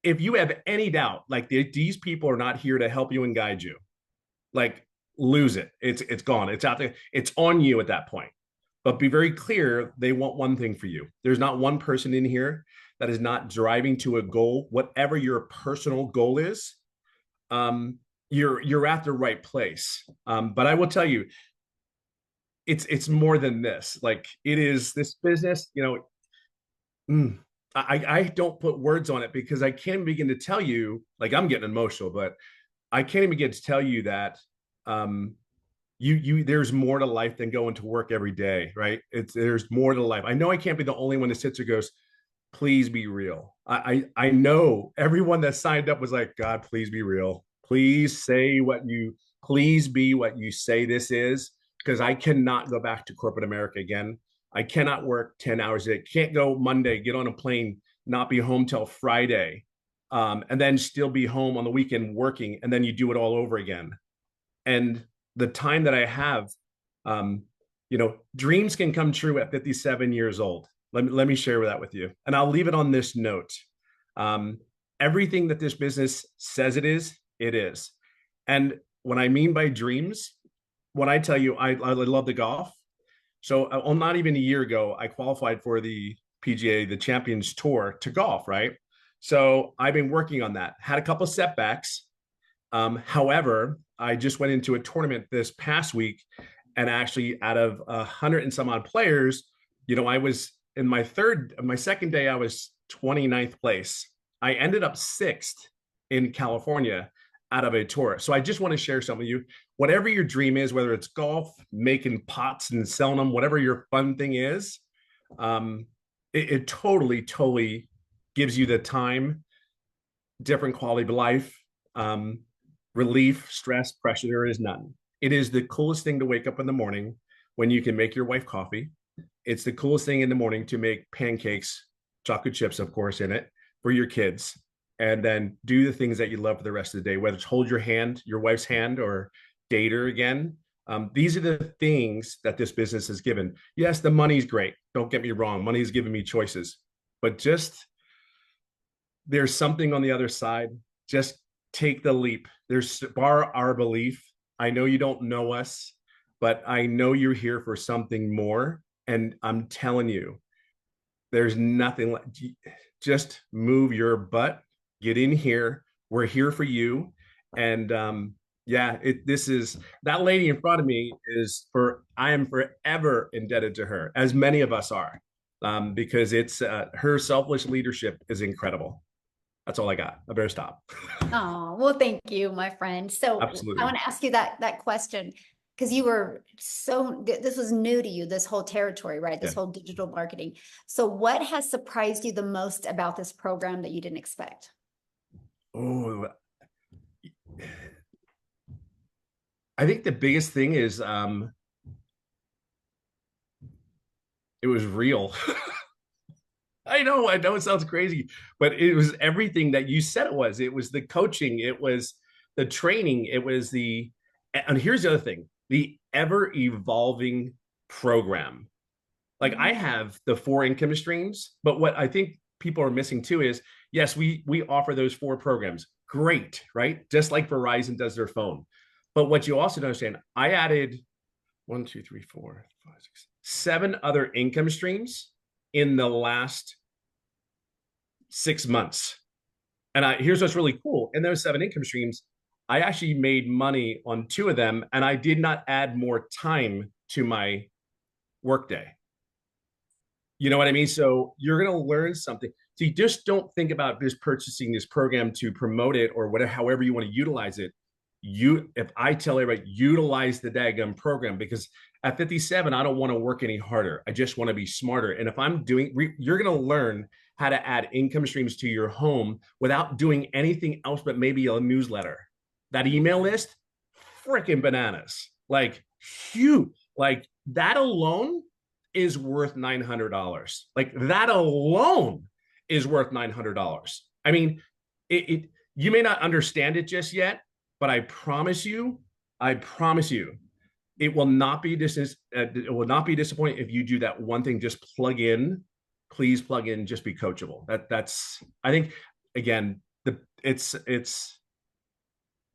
if you have any doubt, like these people are not here to help you and guide you, like, lose it. It's gone. It's out there. It's on you at that point. But be very clear, they want one thing for you. There's not one person in here that is not driving to a goal, whatever your personal goal is. You're at the right place. But I will tell you, it's more than this. Like, it is this business, I don't put words on it because I can't begin to tell you, like, I'm getting emotional, but I can't even begin to tell you that there's more to life than going to work every day, right? There's more to life. I know I can't be the only one that sits or goes, please be real. I know everyone that signed up was like, God, please be real. Please be what you say this is, because I cannot go back to corporate America again. I cannot work 10 hours a day. Can't go Monday, get on a plane, not be home till Friday, and then still be home on the weekend working, and then you do it all over again. And the time that I have, dreams can come true at 57 years old. Let me share that with you. And I'll leave it on this note. Everything that this business says it is. And what I mean by dreams, when I tell you I love the golf. So not even a year ago, I qualified for the PGA, the Champions Tour, to golf, right? So I've been working on that. Had a couple of setbacks. However, I just went into a tournament this past week, and actually, out of 100 and some odd players, I was in my second day, I was 29th place. I ended up 6th in California out of a tour. So I just want to share some with you. Whatever your dream is, whether it's golf, making pots and selling them, whatever your fun thing is, it totally gives you the time, different quality of life, relief, stress, pressure. There is none. It is the coolest thing to wake up in the morning when you can make your wife coffee. It's the coolest thing in the morning to make pancakes, chocolate chips, of course, in it for your kids, and then do the things that you love for the rest of the day, whether it's hold your hand, your wife's hand, or date her again. These are the things that this business has given. Yes, the money's great. Don't get me wrong. Money's given me choices, but just there's something on the other side. Just take the leap. There's our belief. I know you don't know us, but I know you're here for something more. And I'm telling you, there's nothing like, just move your butt, get in here. We're here for you. And this is, that lady in front of me I am forever indebted to her, as many of us are, because it's her selfless leadership is incredible. That's all I got. I better stop. Oh, well, thank you, my friend. So Absolutely. I want to ask you that question. because you were this was new to you, this whole territory, right? This Yeah. whole digital marketing. So what has surprised you the most about this program that you didn't expect? Oh, I think the biggest thing is it was real. I know it sounds crazy, but it was everything that you said it was. It was the coaching, it was the training, it was and here's the other thing, the ever evolving program. Like I have the 4 income streams, but what I think people are missing too is, yes, we offer those 4 programs. Great, right? Just like Verizon does their phone. But what you also don't understand, I added 1, 2, 3, 4, 5, 6, 7 other income streams in the last 6 months. And here's what's really cool. In those 7 income streams, I actually made money on 2 of them, and I did not add more time to my workday. You know what I mean? So you're going to learn something. So you just don't think about just purchasing this program to promote it or whatever, however you want to utilize it. If I tell everybody, utilize the daggum program, because at 57, I don't want to work any harder. I just want to be smarter. And if I'm you're going to learn how to add income streams to your home without doing anything else but maybe a newsletter. That email list, freaking bananas. Like, huge. Like that alone is worth $900. Like that alone is worth $900. I mean, you may not understand it just yet, but I promise you, it will not be disappointing if you do that one thing. Just plug in, please plug in, just be coachable. That's I think, again, it's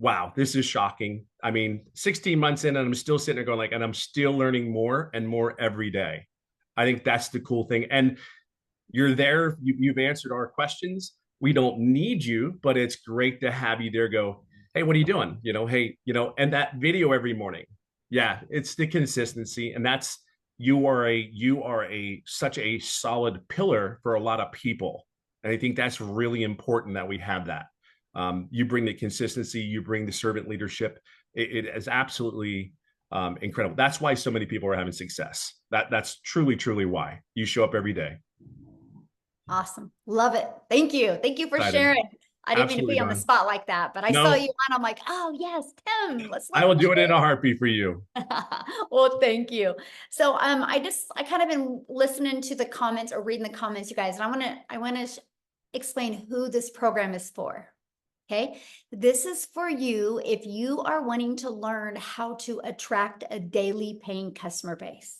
wow, this is shocking. I mean, 16 months in and I'm still sitting there going like, and I'm still learning more and more every day. I think that's the cool thing. And you're there, you've answered our questions. We don't need you, but it's great to have you there. Go, hey, what are you doing? Hey, and that video every morning. Yeah, it's the consistency. And you are such a solid pillar for a lot of people. And I think that's really important that we have that. You bring the consistency, you bring the servant leadership. It is absolutely incredible. That's why so many people are having success. That's truly, truly why you show up every day. Awesome. Love it. Thank you. Thank you for sharing. I didn't mean to be on the spot like that, but I saw you on. I'm like, oh yes, Tim, I will do it in a heartbeat for you. Well, thank you. So I kind of been listening to the comments or reading the comments, you guys, and I want to explain who this program is for. Okay, this is for you if you are wanting to learn how to attract a daily paying customer base.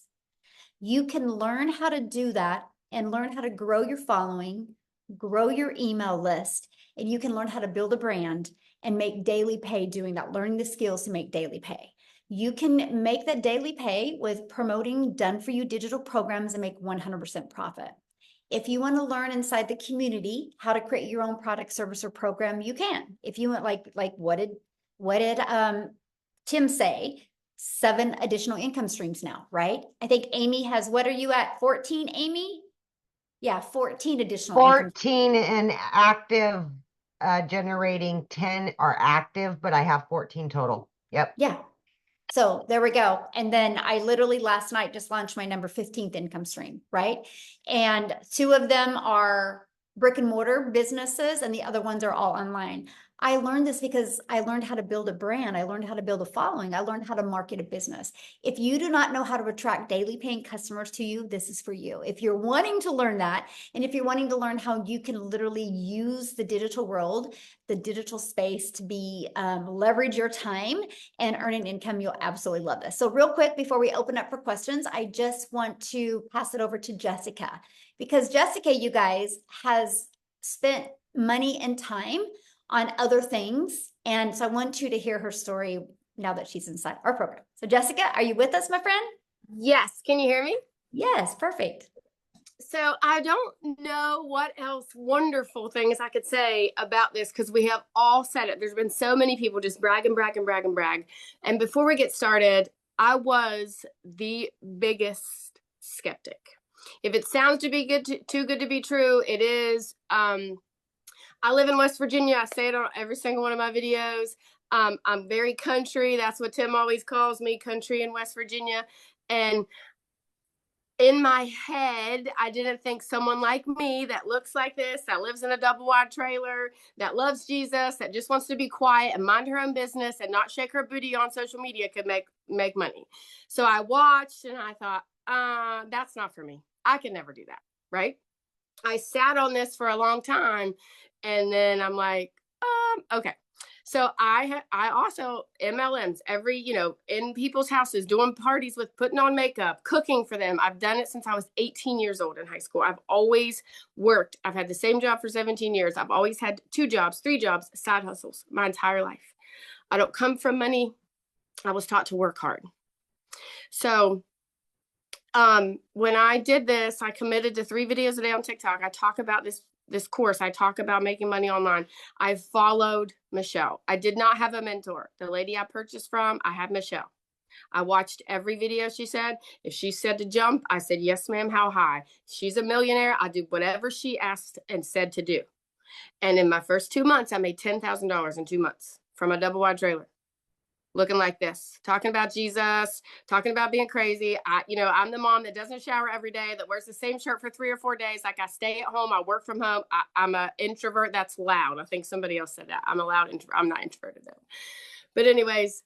You can learn how to do that and learn how to grow your following, grow your email list, and you can learn how to build a brand and make daily pay doing that, learning the skills to make daily pay. You can make that daily pay with promoting done for you digital programs and make 100% profit. If you want to learn inside the community how to create your own product, service, or program, you can. If you want, like what did Tim say? 7 additional income streams now, right? I think Amy has, what are you at? 14, Amy? Yeah, 14 additional. 14 and active, generating 10 are active, but I have 14 total. Yep. Yeah. So there we go. And then I literally last night just launched my number 15th income stream, right? And 2 of them are brick and mortar businesses and the other ones are all online. I learned this because I learned how to build a brand. I learned how to build a following. I learned how to market a business. If you do not know how to attract daily paying customers to you, this is for you. If you're wanting to learn that, and if you're wanting to learn how you can literally use the digital world, the digital space to be leverage your time and earn an income, you'll absolutely love this. So real quick, before we open up for questions, I just want to pass it over to Jessica, because Jessica, you guys, has spent money and time on other things. And so I want you to hear her story now that she's inside our program. So Jessica, are you with us, my friend? Yes. Can you hear me? Yes, perfect. So I don't know what else wonderful things I could say about this, because we have all said it. There's been so many people just brag and brag and brag and brag. And before we get started, I was the biggest skeptic. If it sounds to be too good to be true, it is. I live in West Virginia. I say it on every single one of my videos. I'm very country. That's what Tim always calls me, country in West Virginia. And in my head, I didn't think someone like me that looks like this, that lives in a double wide trailer, that loves Jesus, that just wants to be quiet and mind her own business and not shake her booty on social media could make money. So I watched and I thought, that's not for me. I can never do that, right? I sat on this for a long time, and then I'm like, okay. So I also MLMs in people's houses, doing parties with, putting on makeup, cooking for them. I've done it since I was 18 years old in high school. I've always worked. I've had the same job for 17 years. I've always had 2 jobs, 3 jobs, side hustles my entire life. I don't come from money. I was taught to work hard. So when I did this, I committed to 3 videos a day on TikTok. I talk about this course. I talk about making money online. I followed Michelle. I did not have a mentor. The lady I purchased from, I had Michelle. I watched every video she said. If she said to jump, I said, yes, ma'am, how high? She's a millionaire. I do whatever she asked and said to do. And in my first 2 months, I made $10,000 in 2 months from a double wide trailer. Looking like this, talking about Jesus, talking about being crazy. I'm the mom that doesn't shower every day, that wears the same shirt for 3 or 4 days. Like, I stay at home, I work from home. I'm an introvert. That's loud. I think somebody else said that. I'm a loud introvert. I'm not introverted though. But anyways,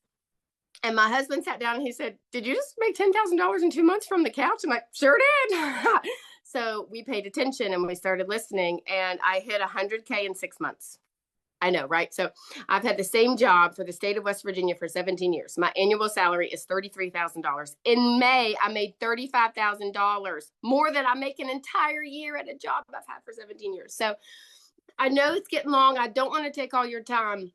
and my husband sat down and he said, did you just make $10,000 in 2 months from the couch? I'm like, sure did. So we paid attention and we started listening, and I hit 100K in 6 months. I know, right? So I've had the same job for the state of West Virginia for 17 years. My annual salary is $33,000. In May, I made $35,000, more than I make an entire year at a job I've had for 17 years. So I know it's getting long. I don't want to take all your time.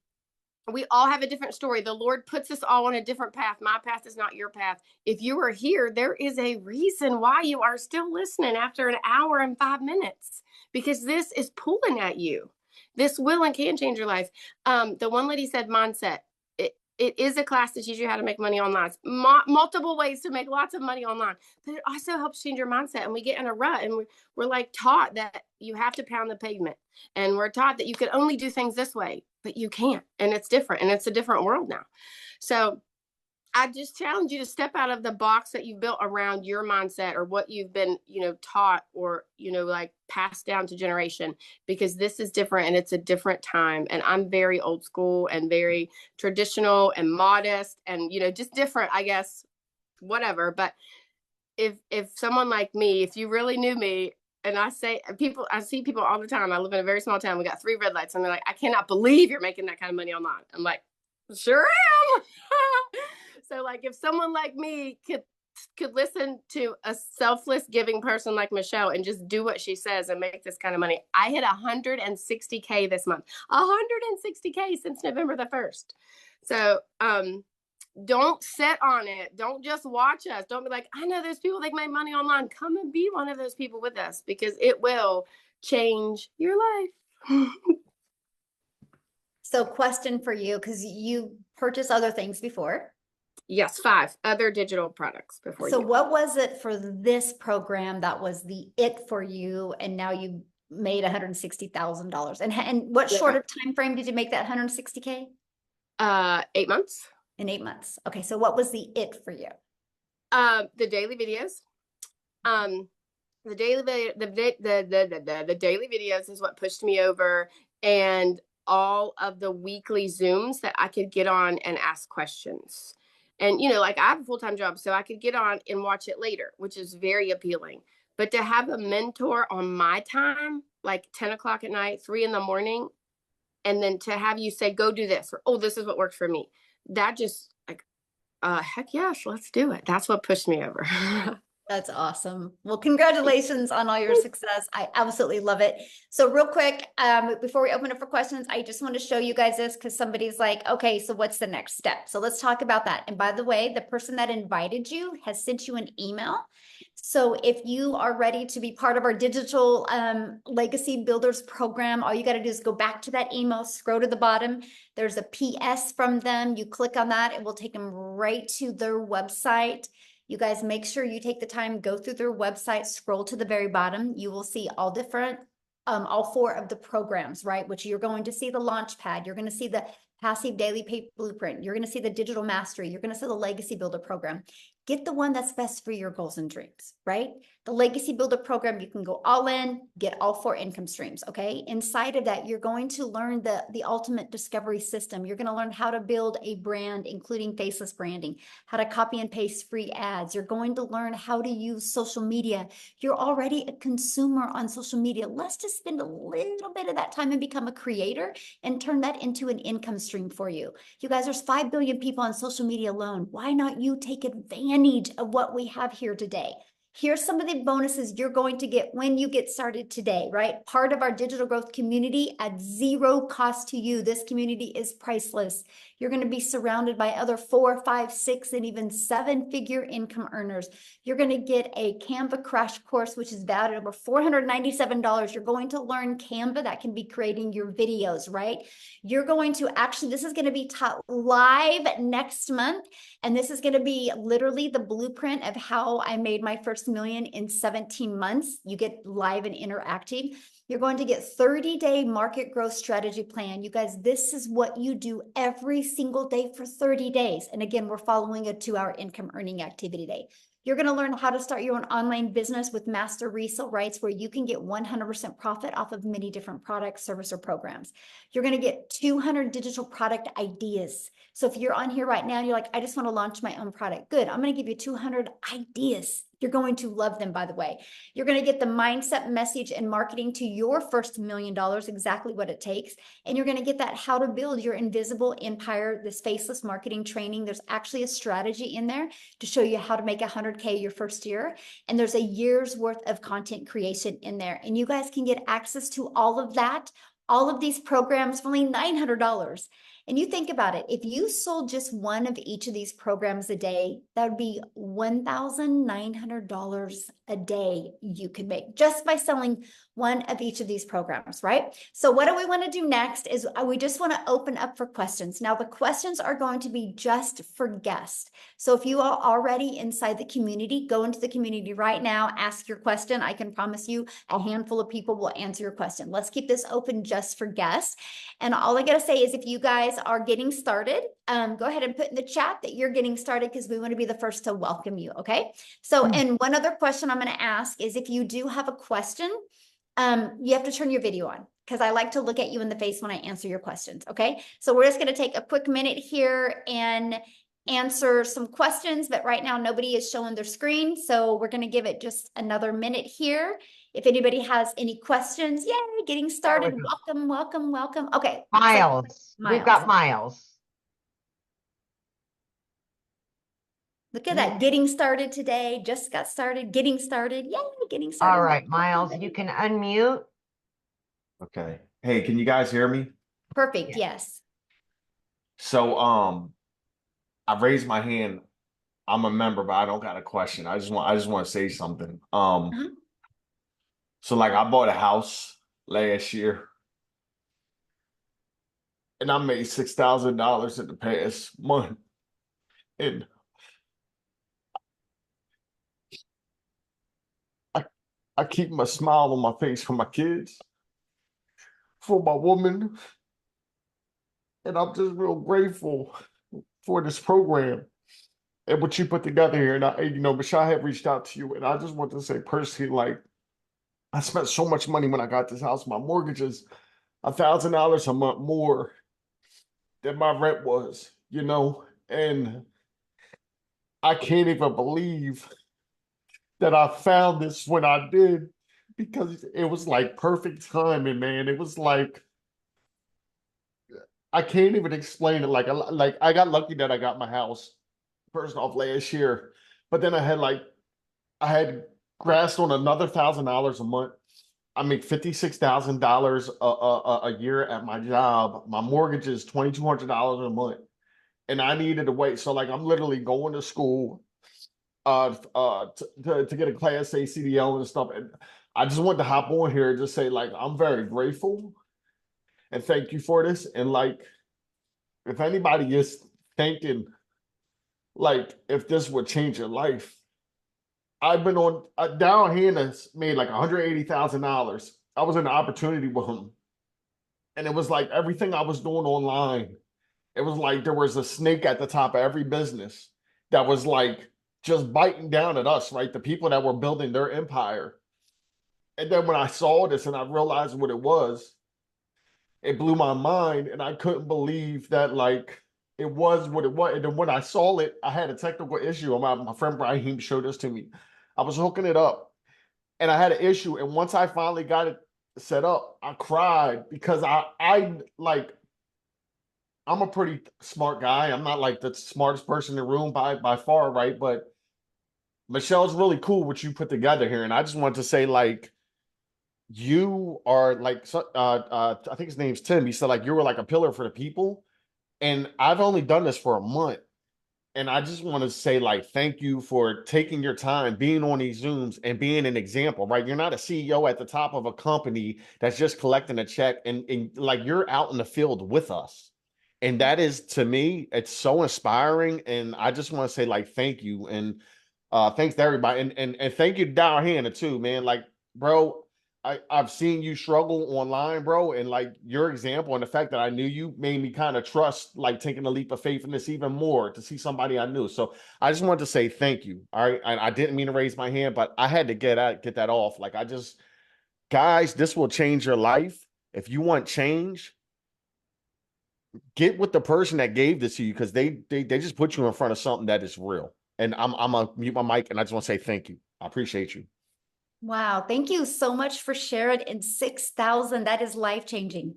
We all have a different story. The Lord puts us all on a different path. My path is not your path. If you are here, there is a reason why you are still listening after an hour and 5 minutes, because this is pulling at you. This will and can change your life. The one lady said mindset. It is a class to teach you how to make money online. Multiple ways to make lots of money online. But it also helps change your mindset. And we get in a rut, and we're like taught that you have to pound the pavement. And we're taught that you can only do things this way, but you can't. And it's different. And it's a different world now. So I just challenge you to step out of the box that you've built around your mindset or what you've been, taught or, like passed down to generation, because this is different and it's a different time. And I'm very old school and very traditional and modest and, just different, I guess, whatever. But if someone like me, if you really knew me, and I see people all the time. I live in a very small town. We got 3 red lights and they're like, I cannot believe you're making that kind of money online. I'm like, sure am. So like, if someone like me could listen to a selfless giving person like Michelle and just do what she says and make this kind of money. I hit 160K this month, 160K since November the 1st. So, don't sit on it. Don't just watch us. Don't be like, I know there's people that make money online. Come and be one of those people with us, because it will change your life. So question for you, because you purchased other things before. Yes, 5 other digital products before. So what was it for this program that was the it for you, and now you made $160,000? And what short of time frame did you make that 160K? 8 months. In 8 months. Okay, so what was the it for you? The daily videos. The daily videos is what pushed me over, and all of the weekly Zooms that I could get on and ask questions. And, like I have a full-time job, so I could get on and watch it later, which is very appealing. But to have a mentor on my time, like 10 o'clock at night, 3 in the morning, and then to have you say, go do this, or, oh, this is what works for me. That just like, heck yes, let's do it. That's what pushed me over. That's awesome. Well, congratulations on all your success. I absolutely love it. So real quick, before we open up for questions, I just want to show you guys this, because somebody's like, okay, so what's the next step? So let's talk about that. And by the way, the person that invited you has sent you an email. So if you are ready to be part of our digital legacy builders program, all you got to do is go back to that email, scroll to the bottom. There's a PS from them. You click on that, it will take them right to their website. You guys make sure you take the time, go through their website, scroll to the very bottom. You will see all different all 4 of the programs, right? Which you're going to see the launch pad, you're going to see the passive daily pay blueprint, you're going to see the digital mastery, you're going to see the legacy builder program. Get the one that's best for your goals and dreams, right? The legacy builder program, you can go all in, get all 4 income streams, okay? Inside of that, you're going to learn the ultimate discovery system. You're going to learn how to build a brand, including faceless branding, how to copy and paste free ads. You're going to learn how to use social media. You're already a consumer on social media. Let's just spend a little bit of that time and become a creator and turn that into an income stream for you. You guys, there's 5 billion people on social media alone. Why not you take advantage of what we have here today? Here's some of the bonuses you're going to get when you get started today, right? Part of our digital growth community at 0 cost to you. This community is priceless. You're going to be surrounded by other 4, 5, 6, and even 7-figure income earners. You're going to get a Canva crash course, which is valued at over $497. You're going to learn Canva that can be creating your videos, right? You're going to actually, this is going to be taught live next month. And this is going to be literally the blueprint of how I made my first million in 17 months. You get live and interactive. You're going to get 30-day market growth strategy plan. You guys, this is what you do every single day for 30 days. And again, we're following a 2-hour income earning activity day. You're going to learn how to start your own online business with master resale rights, where you can get 100% profit off of many different products, service, or programs. You're going to get 200 digital product ideas. So if you're on here right now and you're like, I just want to launch my own product, good. I'm going to give you 200 ideas. You're going to love them, by the way. You're going to get the mindset, message, and marketing to your first $1 million, exactly what it takes. And you're going to get that how to build your invisible empire, this faceless marketing training. There's actually a strategy in there to show you how to make 100K your first year. And there's a year's worth of content creation in there. And you guys can get access to all of that, all of these programs for only $900. And you think about it, if you sold just one of each of these programs a day, that would be $1,900 a day you could make just by selling one of each of these programs, right? So what do we want to do next is we just want to open up for questions. Now, the questions are going to be just for guests. So if you are already inside the community, go into the community right now, ask your question. I can promise you a handful of people will answer your question. Let's keep this open just for guests. And all I got to say is if you guys are getting started, go ahead and put in the chat that you're getting started, because we want to be the first to welcome you, okay? So, and one other question I'm going to ask is if you do have a question, you have to turn your video on, because I like to look at you in the face when I answer your questions, okay? So we're just going to take a quick minute here and answer some questions, but right now nobody is showing their screen, so we're going to give it just another minute here. If anybody has any questions, yay, getting started. Welcome, welcome, welcome. Okay. Miles. So, We've got Miles. Look at that. Getting started today. Just got started. Getting started. Yay, getting started. All right, Miles, you can unmute. Okay. Hey, can you guys hear me? Perfect. Yes. So, I raised my hand. I'm a member, but I don't got a question. I just want to say something. So like I bought a house last year and I made $6,000 in the past month. And I keep my smile on my face for my kids, for my woman. And I'm just real grateful for this program and what you put together here. And Michelle had reached out to you, and I just want to say personally, like, I spent so much money when I got this house. My mortgage is $1,000 a month more than my rent was, and I can't even believe that I found this when I did, because it was like perfect timing, man. It was like, I can't even explain it. Like I got lucky that I got my house first off last year, but then I had grasped on another $1,000 a month. I make $56,000 a year at my job. My mortgage is $2,200 a month, and I needed to wait. So like I'm literally going to school to get a Class A CDL and stuff. And I just wanted to hop on here and just say, like, I'm very grateful and thank you for this. And like, if anybody is thinking, like, if this would change your life, I've been on down here that's made like $180,000 I was in an opportunity with him. And it was like everything I was doing online, it was like there was a snake at the top of every business that was like just biting down at us, right? The people that were building their empire. And then when I saw this and I realized what it blew my mind. And I couldn't believe that like it was what it was. And then when I saw it, I had a technical issue. My friend Brahim showed this to me. I was hooking it up and I had an issue. And once I finally got it set up, I cried because I like, I'm a pretty smart guy. I'm not like the smartest person in the room by far, right? But Michelle's really cool what you put together here. And I just want to say, like, you are like, I think his name's Tim. He said, like, you were like a pillar for the people. And I've only done this for a month. And I just want to say, like, thank you for taking your time, being on these Zooms and being an example, right? You're not a CEO at the top of a company that's just collecting a check and like you're out in the field with us. And that is, to me, it's so inspiring. And I just want to say, like, thank you. And thanks to everybody. And thank you to Dow Hannah too, man. Like, bro, I've seen you struggle online, bro. And like your example and the fact that I knew you made me kind of trust, like taking a leap of faith in this even more to see somebody I knew. So I just wanted to say thank you. All right. I didn't mean to raise my hand, but I had to get that off. Like guys, this will change your life. If you want change, get with the person that gave this to you because they just put you in front of something that is real. And I'm gonna mute my mic and I just want to say thank you. I appreciate you. Wow. Thank you so much for sharing. And 6,000, that is life-changing.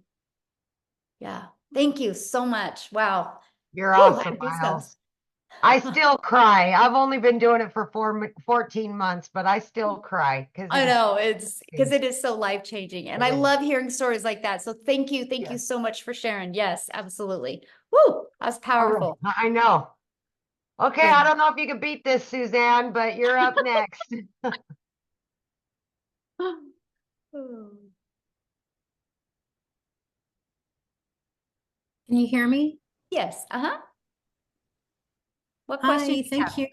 Yeah. Thank you so much. Wow. You're Whew, awesome, goosebumps. Miles. I still cry. I've only been doing it for 14 months, but I still cry because I know it's because it is so life-changing. And I It is. love hearing stories like that. So thank you. Thank you Yes. so much for sharing. Yes, absolutely. Woo, that's powerful. I know. Okay, Yeah. I don't know if you can beat this, Suzanne, but you're up next. Can you hear me? Yes. Uh-huh. What Hi, questions? thank you.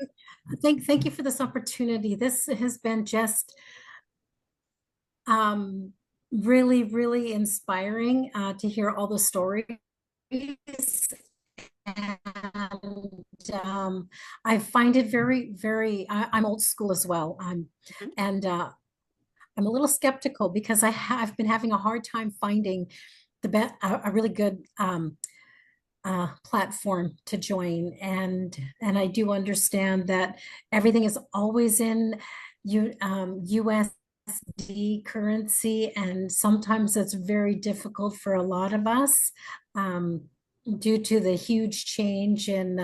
Thank you for this opportunity. This has been just really, really inspiring to hear all the stories. And I find it very, very, I'm old school as well. And I'm a little skeptical because I've been having a hard time finding a really good platform to join, and I do understand that everything is always in USD currency, and sometimes it's very difficult for a lot of us due to the huge change in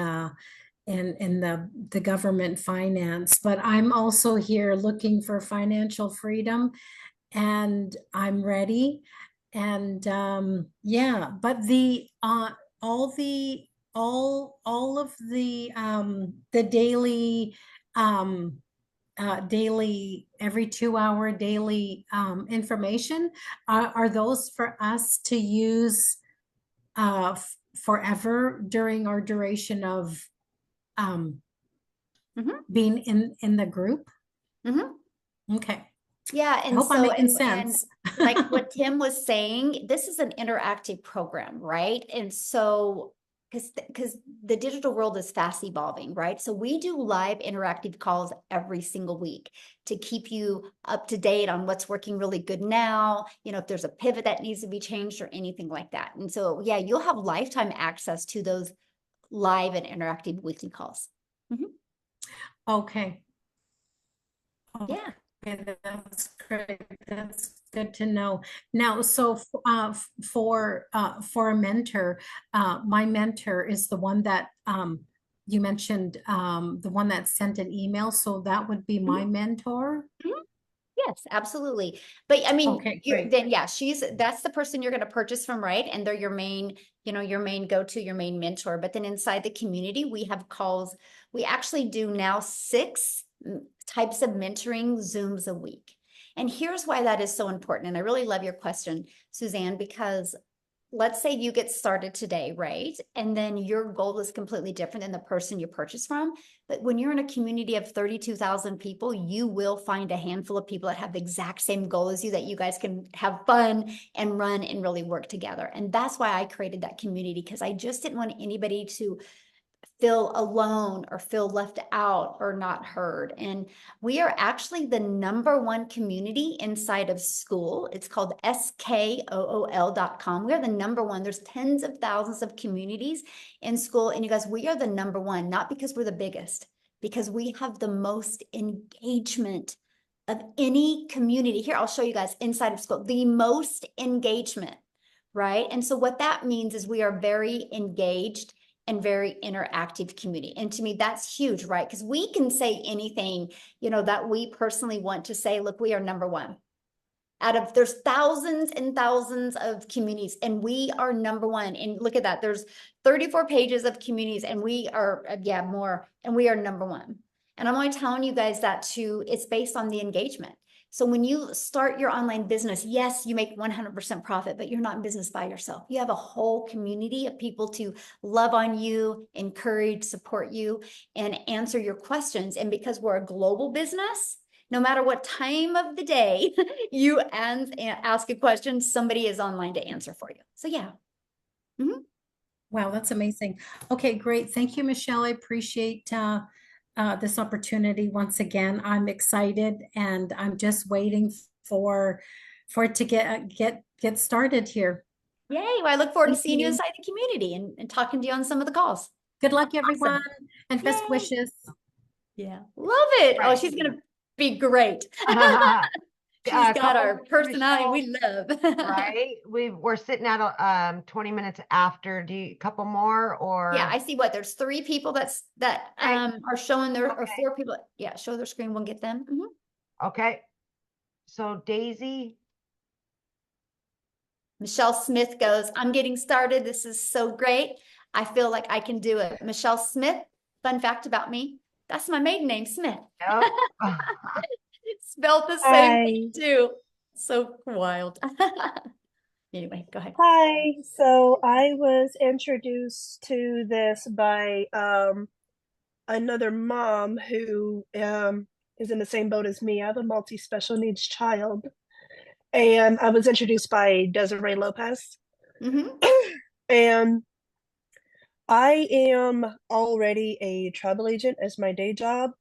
the government finance. But I'm also here looking for financial freedom, and I'm ready. And yeah, but all of the daily daily every 2 hour daily information are those for us to use forever during our duration of being in the group. Okay. Yeah, I and hope I'm so making and sense. like what Tim was saying, this is an interactive program, right? And so because the digital world is fast evolving, right? So we do live interactive calls every single week to keep you up to date on what's working really good now, you know, if there's a pivot that needs to be changed or anything like that. And so, yeah, you'll have lifetime access to those live and interactive weekly calls. Okay. Yeah. Okay, that's great. That's good to know. Now, so for a mentor, my mentor is the one that you mentioned, the one that sent an email. So that would be my mentor. Yes, absolutely. But I mean, Okay, great. then yeah, that's the person you're going to purchase from, right? And they're your main, your main go-to, your main mentor. But then inside the community, we have calls. We actually do now 6 types of mentoring Zooms a week. And here's why that is so important. And I really love your question, Suzanne, because let's say you get started today, right? And then your goal is completely different than the person you purchase from. But when you're in a community of 32,000 people, you will find a handful of people that have the exact same goal as you, that you guys can have fun and run and really work together. And that's why I created that community, because I just didn't want anybody to feel alone or feel left out or not heard. And we are actually the #1 community inside of school. It's called skool.com. We are the #1. There's tens of thousands of communities in school. And you guys, we are the #1, not because we're the biggest, because we have the most engagement of any community. Here, I'll show you guys inside of school, the most engagement, right? And so what that means is we are very engaged and very interactive community. And to me, that's huge, right? Because we can say anything, that we personally want to say. Look, we are #1. There's thousands and thousands of communities, and we are #1. And look at that, there's 34 pages of communities, and we are, more, and we are #1. And I'm only telling you guys that it's based on the engagement. So when you start your online business, yes, you make 100% profit, but you're not in business by yourself. You have a whole community of people to love on you, encourage, support you, and answer your questions. And because we're a global business, no matter what time of the day you ask a question, somebody is online to answer for you. So yeah. Wow, that's amazing. Okay, great. Thank you, Michelle. I appreciate this opportunity once again. I'm excited, and I'm just waiting for it to get started here. Yay. Well, I look forward to Thank seeing you you. inside the community and talking to you on some of the calls. Good luck, everyone, and best Yay. wishes. Yeah. Love it. Oh, Right. she's going to be great. She's got couple our more, personality we Michelle, love. right? We're sitting at 20 minutes after. Do you couple more or? Yeah, I see there's 3 people that Right. are showing their, or Okay. 4 people. Yeah, show their screen. We'll get them. Okay. So Daisy, Michelle Smith goes, I'm getting started. This is so great. I feel like I can do it. Michelle Smith, fun fact about me, that's my maiden name, Smith. Yep. Spelled the same thing too. So wild. Anyway, go ahead. Hi. So I was introduced to this by another mom who is in the same boat as me. I have a multi-special needs child. And I was introduced by Desiree Lopez. And I am already a travel agent as my day job.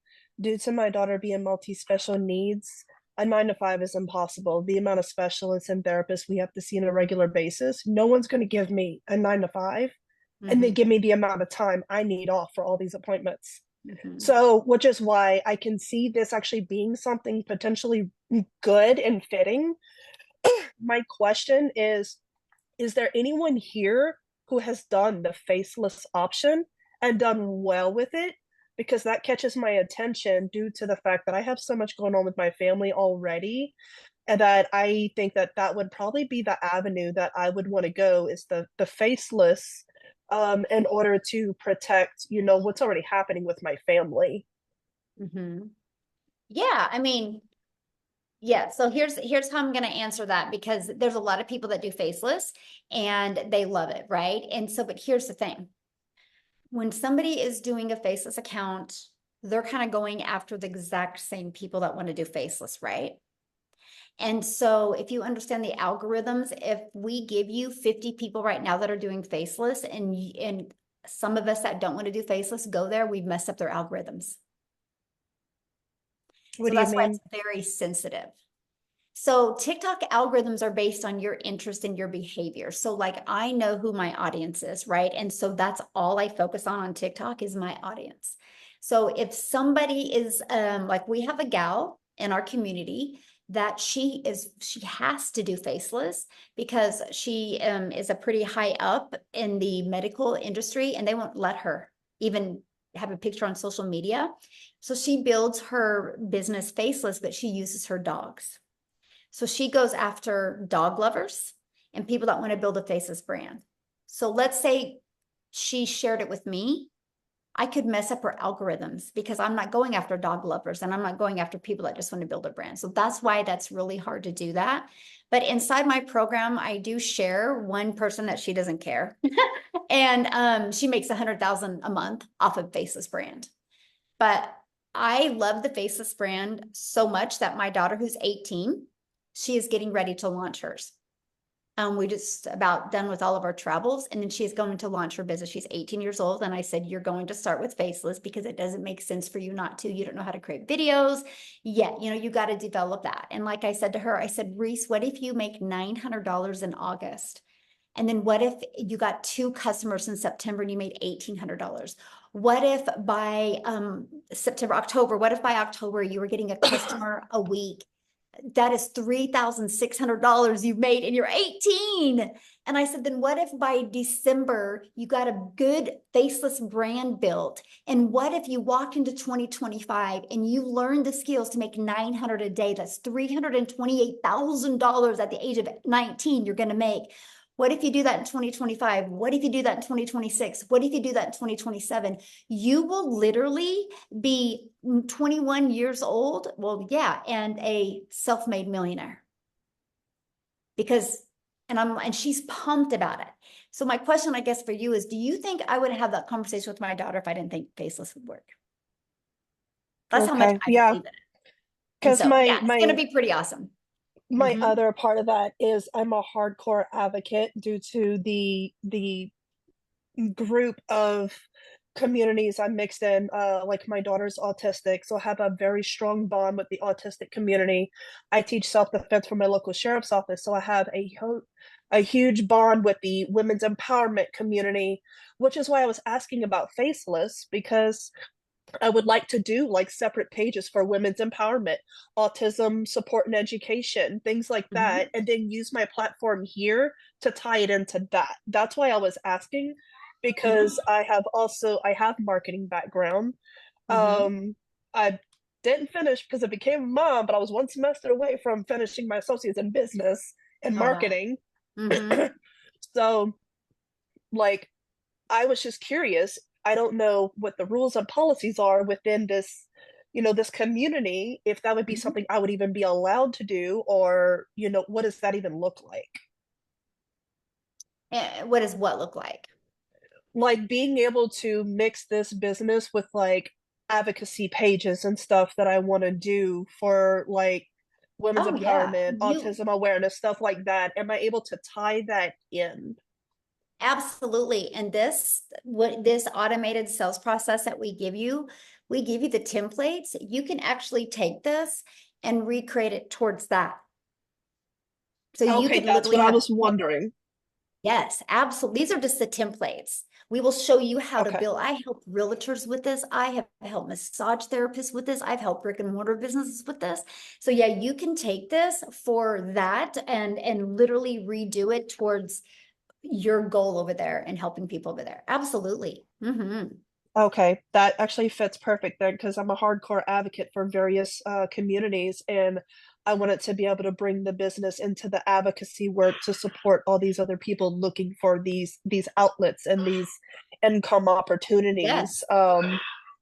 Due to my daughter being multi-special needs, a 9-to-5 is impossible. The amount of specialists and therapists we have to see on a regular basis, no one's going to give me a 9-to-5 and they give me the amount of time I need off for all these appointments. So, which is why I can see this actually being something potentially good and fitting. My question is there anyone here who has done the faceless option and done well with it? Because that catches my attention due to the fact that I have so much going on with my family already, and that I think that would probably be the avenue that I would want to go, is the faceless, in order to protect, what's already happening with my family. Yeah, I mean, yeah, so here's how I'm going to answer that, because there's a lot of people that do faceless and they love it, right? And so, but here's the thing. When somebody is doing a faceless account, they're kind of going after the exact same people that want to do faceless, right? And so if you understand the algorithms, if we give you 50 people right now that are doing faceless, and some of us that don't want to do faceless go there, we've messed up their algorithms. What do that's you why mean? it's very sensitive. So TikTok algorithms are based on your interest and your behavior. So like, I know who my audience is, right? And so that's all I focus on TikTok is my audience. So if somebody is like, we have a gal in our community that she has to do faceless because she is a pretty high up in the medical industry, and they won't let her even have a picture on social media. So she builds her business faceless, but she uses her dogs. So she goes after dog lovers and people that want to build a faceless brand. So let's say she shared it with me I could mess up her algorithms because I'm not going after dog lovers and I'm not going after people that just want to build a brand. So that's why that's really hard to do that. But inside my program, I do share one person that she doesn't care. And she makes 100,000 a month off of Faceless brand. But I love the Faceless brand so much that my daughter, who's 18, she is getting ready to launch hers. We just about done with all of our travels, and then she's going to launch her business. She's 18 years old. And I said, you're going to start with Faceless because it doesn't make sense for you not to. You don't know how to create videos yet. You know, you got to develop that. And like I said to her, I said, Reese, what if you make $900 in August? And then what if you got 2 customers in September and you made $1,800? What if by September, October, what if by October you were getting a customer a week? That is $3,600 you've made and you're 18. And I said, then what if by December you got a good Faceless brand built? And what if you walk into 2025 and you learn the skills to make $900 a day? That's $328,000 at the age of 19 you're going to make. What if you do that in 2025? What if you do that in 2026? What if you do that in 2027? You will literally be 21 years old. Well, yeah, and a self-made millionaire. Because, and she's pumped about it. So my question, I guess, for you is, do you think I would have that conversation with my daughter if I didn't think Faceless would work? That's how much I believe in it. Because so, yeah, it's going to be pretty awesome. My other part of that is I'm a hardcore advocate due to the group of communities I'm mixed in. Like my daughter's autistic, so I have a very strong bond with the autistic community. I teach self-defense for my local sheriff's office, so I have a huge bond with the women's empowerment community, which is why I was asking about Faceless, because I would like to do like separate pages for women's empowerment, autism support and education, things like that, and then use my platform here to tie it into that. That's why I was asking, because I have marketing background. I didn't finish because I became a mom, but I was 1 semester away from finishing my associates in business and marketing. So like, I was just curious. I don't know what the rules and policies are within this, this community, if that would be something I would even be allowed to do, or, what does that even look like? What does what look like? Like being able to mix this business with like advocacy pages and stuff that I want to do for like women's empowerment, autism awareness, stuff like that. Am I able to tie that in? Absolutely. And this automated sales process that we give you the templates. You can actually take this and recreate it towards that. So you can that's what I was wondering. Yes, absolutely. These are just the templates. We will show you how to build. I help realtors with this. I have helped massage therapists with this. I've helped brick and mortar businesses with this. So yeah, you can take this for that and literally redo it towards your goal over there and helping people over there. Absolutely. Okay, that actually fits perfect then, because I'm a hardcore advocate for various communities, and I wanted to be able to bring the business into the advocacy work to support all these other people looking for these outlets and these income opportunities.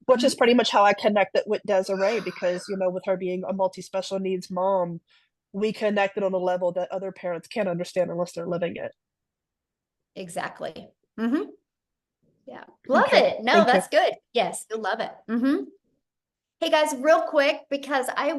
Which is pretty much how I connected with Desiree, because with her being a multi-special needs mom, we connected on a level that other parents can't understand unless they're living it. Exactly. Yeah. Love it. No, that's good. Yes, you'll love it. Hey guys, real quick, because I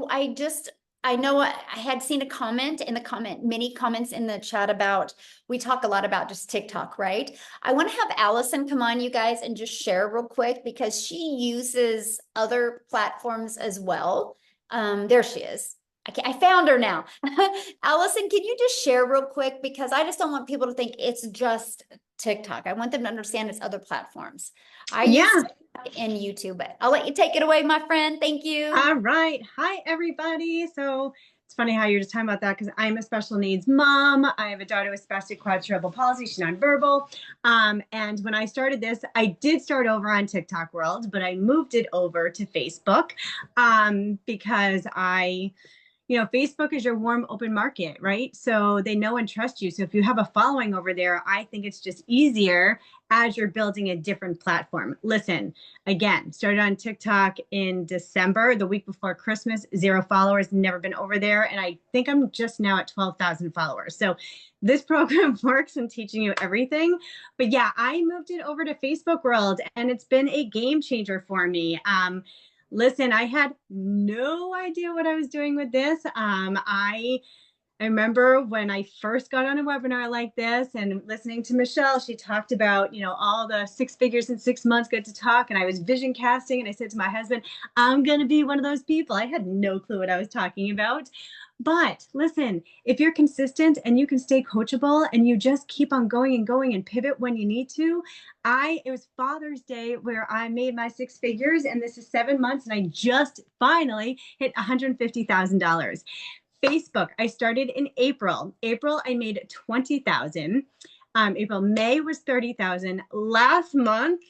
know I had seen a comment in the many comments in the chat about, we talk a lot about just TikTok, right? I want to have Allison come on, you guys, and just share real quick, because she uses other platforms as well. There she is. I found her now. Allison, can you just share real quick? Because I just don't want people to think it's just TikTok. I want them to understand it's other platforms. I use TikTok and YouTube, but I'll let you take it away, my friend. Thank you. All right. Hi, everybody. So it's funny how you're just talking about that, because I'm a special needs mom. I have a daughter with spastic quadruple palsy. She's nonverbal. And when I started this, I did start over on TikTok World, but I moved it over to Facebook because Facebook is your warm open market, right? So they know and trust you. So if you have a following over there, I think it's just easier as you're building a different platform. Listen, again, started on TikTok in December, the week before Christmas, 0 followers, never been over there. And I think I'm just now at 12,000 followers. So this program works in teaching you everything. But yeah, I moved it over to Facebook World and it's been a game changer for me. Listen, I had no idea what I was doing with this. I remember when I first got on a webinar like this and listening to Michelle, she talked about, all the 6 figures in 6 months, good to talk. And I was vision casting and I said to my husband, I'm going to be one of those people. I had no clue what I was talking about. But listen, if you're consistent and you can stay coachable and you just keep on going and going and pivot when you need to, it was Father's Day where I made my 6 figures and this is 7 months and I just finally hit $150,000. Facebook, I started in April. April, I made 20,000. May was 30,000. Last month,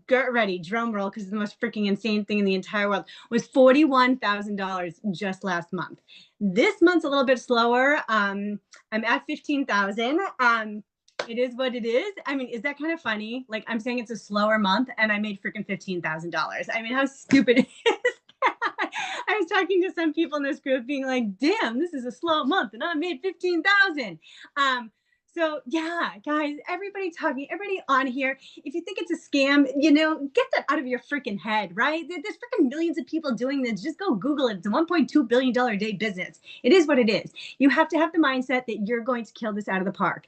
get ready, drum roll, because it's the most freaking insane thing in the entire world, was $41,000 just last month. This month's a little bit slower. I'm at 15,000. It is what it is. I mean, is that kind of funny? Like, I'm saying it's a slower month and I made freaking $15,000. I mean, how stupid is that? I was talking to some people in this group being like, damn, this is a slow month and I made 15,000. So yeah, guys, everybody on here, if you think it's a scam, get that out of your freaking head, right? There's freaking millions of people doing this. Just go Google it. It's a $1.2 billion a day business. It is what it is. You have to have the mindset that you're going to kill this out of the park.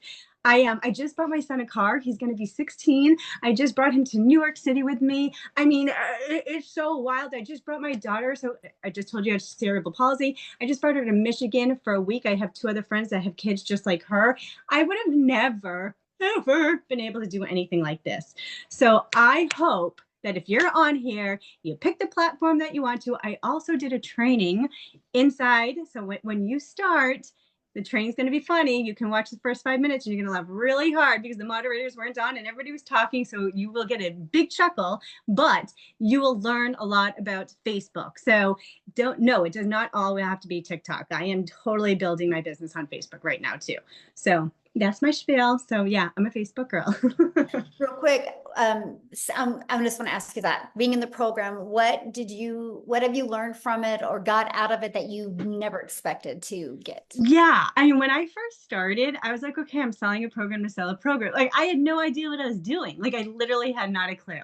I just bought my son a car. He's going to be 16. I just brought him to New York City with me. I mean, it's so wild. I just brought my daughter. So I just told you I have cerebral palsy. I just brought her to Michigan for a week. I have 2 other friends that have kids just like her. I would have never, ever been able to do anything like this. So I hope that if you're on here, you pick the platform that you want to. I also did a training inside. So when you start, the training's going to be funny. You can watch the first 5 minutes and you're going to laugh really hard because the moderators weren't on and everybody was talking. So you will get a big chuckle, but you will learn a lot about Facebook. So it does not all have to be TikTok. I am totally building my business on Facebook right now too. So that's my spiel. So yeah, I'm a Facebook girl. Real quick, I just want to ask you that, being in the program, what have you learned from it or got out of it that you never expected to get? Yeah. I mean, when I first started, I was like, okay, I'm selling a program to sell a program. Like I had no idea what I was doing. Like I literally had not a clue.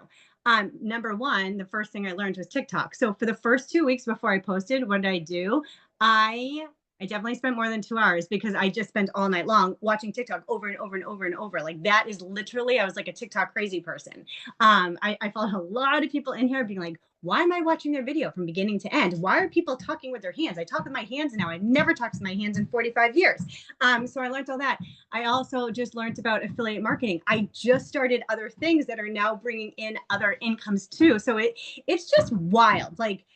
Number one, the first thing I learned was TikTok. So for the first 2 weeks before I posted, what did I do? I definitely spent more than 2 hours because I just spent all night long watching TikTok over and over and over and over. Like that is literally, I was like a TikTok crazy person. I followed a lot of people in here being like, why am I watching their video from beginning to end? Why are people talking with their hands? I talk with my hands now. I've never talked with my hands in 45 years. So I learned all that. I also just learned about affiliate marketing. I just started other things that are now bringing in other incomes too. So it's just wild. Like,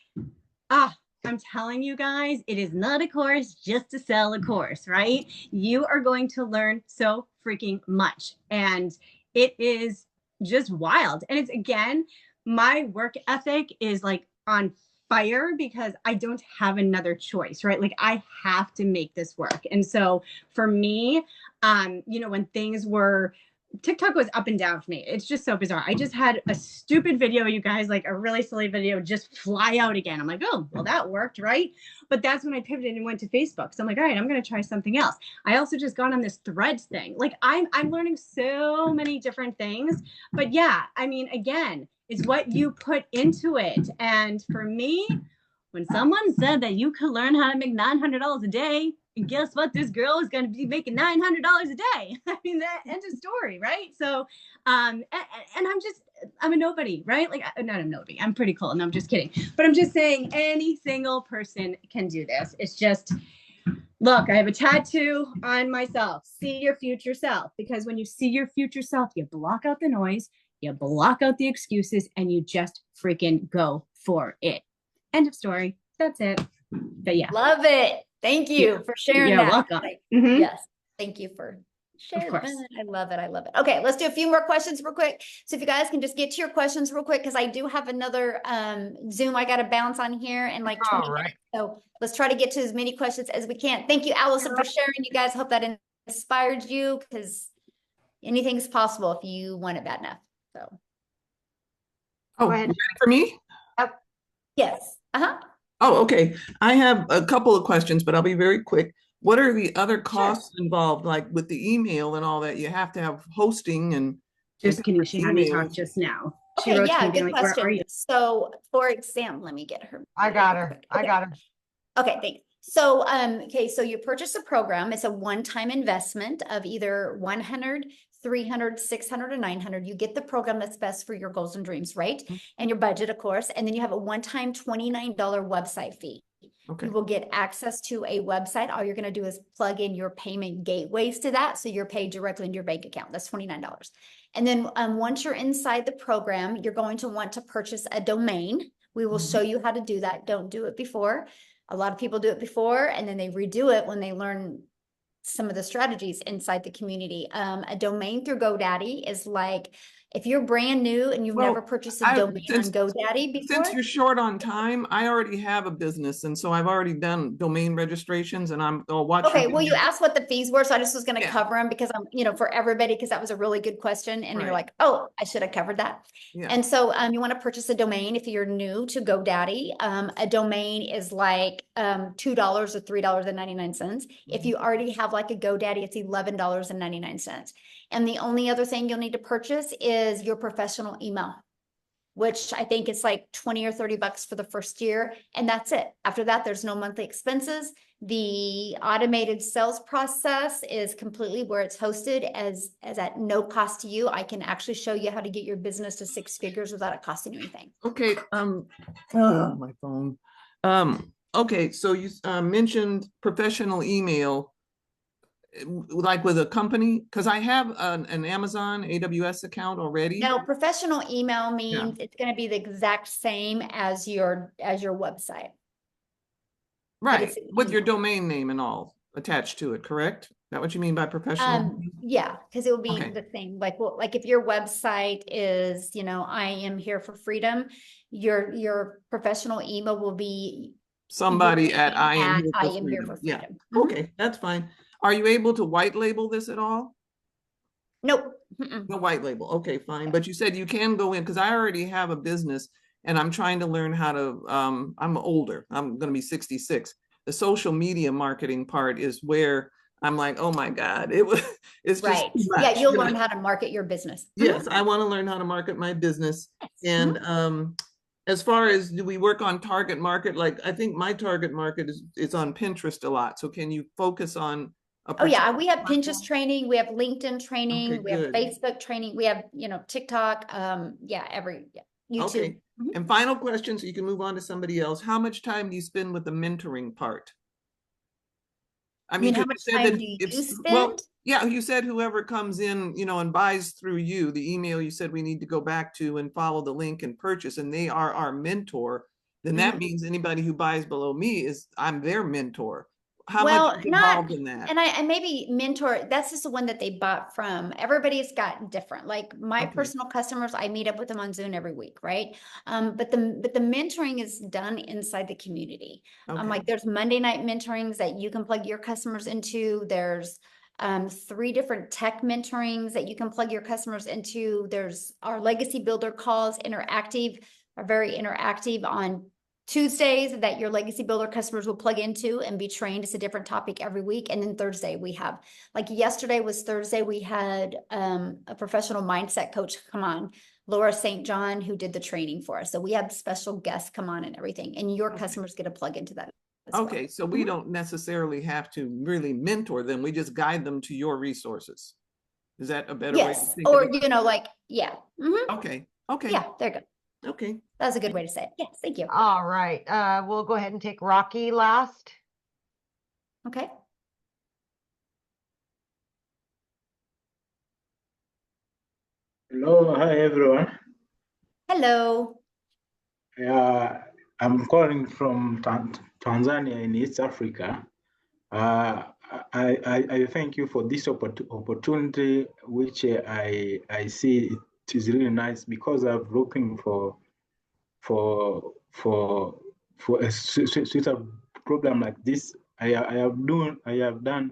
I'm telling you guys, it is not a course just to sell a course, right? You are going to learn so freaking much. And it is just wild. And it's, again, my work ethic is like on fire because I don't have another choice, right? Like I have to make this work. And so for me, when things were, TikTok was up and down for me. It's just so bizarre. I just had a stupid video, you guys, like a really silly video just fly out again. I'm like, oh, well, that worked, right? But that's when I pivoted and went to Facebook. So I'm like, all right, I'm going to try something else. I also just got on this Threads thing. Like I'm learning so many different things. But yeah, I mean, again, it's what you put into it. And for me, when someone said that you could learn how to make $900 a day, and guess what? This girl is going to be making $900 a day. I mean, that end of story, right? So, and I'm a nobody, right? Like, not a nobody. I'm pretty cool. And I'm just kidding. But I'm just saying any single person can do this. It's just, look, I have a tattoo on myself. See your future self. Because when you see your future self, you block out the noise, you block out the excuses, and you just freaking go for it. End of story. That's it. But yeah. Love it. Thank you for sharing that. You're welcome. Yes. Thank you for Share course. that. I love it. I love it. Okay, let's do a few more questions real quick. So if you guys can just get to your questions real quick, because I do have another Zoom I got to bounce on here in like 20 All right. minutes. So let's try to get to as many questions as we can. Thank you, Allison, for sharing. You guys, hope that inspired you, because anything's possible if you want it bad enough. So Oh, Go ahead. ready for me? yes. Uh-huh. Oh, okay. I have a couple of questions, but I'll be very quick. What are the other costs involved, like with the email and all that? You have to have hosting and Just kidding. She had me emails. talk just now. She Okay, wrote to yeah, me being good like, "Where are question. you?" So for example, let me get her. I got real her. quick. I Okay. got her. Okay, thanks. So, okay, so you purchase a program. It's a one-time investment of either 100, 300, 600, or 900. You get the program that's best for your goals and dreams, right? And your budget, of course. And then you have a one-time $29 website fee. Okay. You will get access to a website. All you're going to do is plug in your payment gateways to that. So you're paid directly into your bank account. That's $29. And then once you're inside the program, you're going to want to purchase a domain. We will show you how to do that. Don't do it before. A lot of people do it before and then they redo it when they learn some of the strategies inside the community. A domain through GoDaddy is like, if you're brand new and you've Well, never purchased a domain on GoDaddy before. Since you're short on time, I already have a business, and so I've already done domain registrations, and I'll watch. Okay, well, you asked what the fees were, so I just was going to Yeah. cover them because I'm, for everybody, because that was a really good question, and you're Right. like, oh, I should have covered that. Yeah. And so, you want to purchase a domain if you're new to GoDaddy. A domain is like $2 or $3.99. If you already have like a GoDaddy, it's $11.99. And the only other thing you'll need to purchase is your professional email, which I think is like 20 or 30 bucks for the first year. And that's it. After that, there's no monthly expenses. The automated sales process is completely where it's hosted as at no cost to you. I can actually show you how to get your business to 6 figures without it costing you anything. Okay. My phone. Okay. So you mentioned professional email, like with a company, because I have an Amazon AWS account already. No, professional email means it's going to be the exact same as your website. Right, with your domain name and all attached to it, correct? Is that what you mean by professional? Yeah, because it will be Okay. the same. Like, well, like if your website is, I am here for freedom, your professional email will be Somebody at I am I here for am here freedom. for Yeah. freedom. Mhm. Okay, that's fine. Are you able to white label this at all? Nope. Mm-mm. No white label. Okay, fine. But you said you can go in, because I already have a business and I'm trying to learn how to, I'm older. I'm going to be 66. The social media marketing part is where I'm like, oh my God, it's just Right. too Yeah, much, you'll you know? learn how to market your business. Yes, I want to learn how to market my business. And as far as, do we work on target market? Like, I think my target market is on Pinterest a lot. So can you focus on a Oh yeah, particular we have platform? Pinterest training, we have LinkedIn training, Okay, we have good. Facebook training, we have, TikTok, YouTube. Okay. And final question, so you can move on to somebody else. How much time do you spend with the mentoring part? I mean, how 'cause much you said time that do you if- well, spend? yeah, you said whoever comes in, and buys through you, the email you said we need to go back to and follow the link and purchase, and they are our mentor, then that Mhm. means anybody who buys below me I'm their mentor. How Well, much is not, involved in that? and maybe mentor, that's just the one that they bought from. Everybody's gotten different. Like my Okay. personal customers, I meet up with them on Zoom every week, right? But the mentoring is done inside the community. Okay. Like there's Monday night mentorings that you can plug your customers into. There's 3 different tech mentorings that you can plug your customers into. There's our legacy builder calls, are very interactive on Tuesdays that your legacy builder customers will plug into and be trained. It's a different topic every week. And then Thursday we have, like yesterday was Thursday, we had a professional mindset coach come on, Laura St. John, who did the training for us. So we have special guests come on and everything, and your customers get to plug into that as well. Okay, so we don't necessarily have to really mentor them. We just guide them to your resources. Is that a better way to Yes, think or of it? Okay, okay. Yeah, there you go. Okay. That's a good way to say it. Yes, thank you. All right. We'll go ahead and take Rocky last. Okay. Hello, hi everyone. Hello. I'm calling from Tanzania in East Africa. I thank you for this opportunity, which I see it is really nice because I'm looking for a suitable program like this. I have done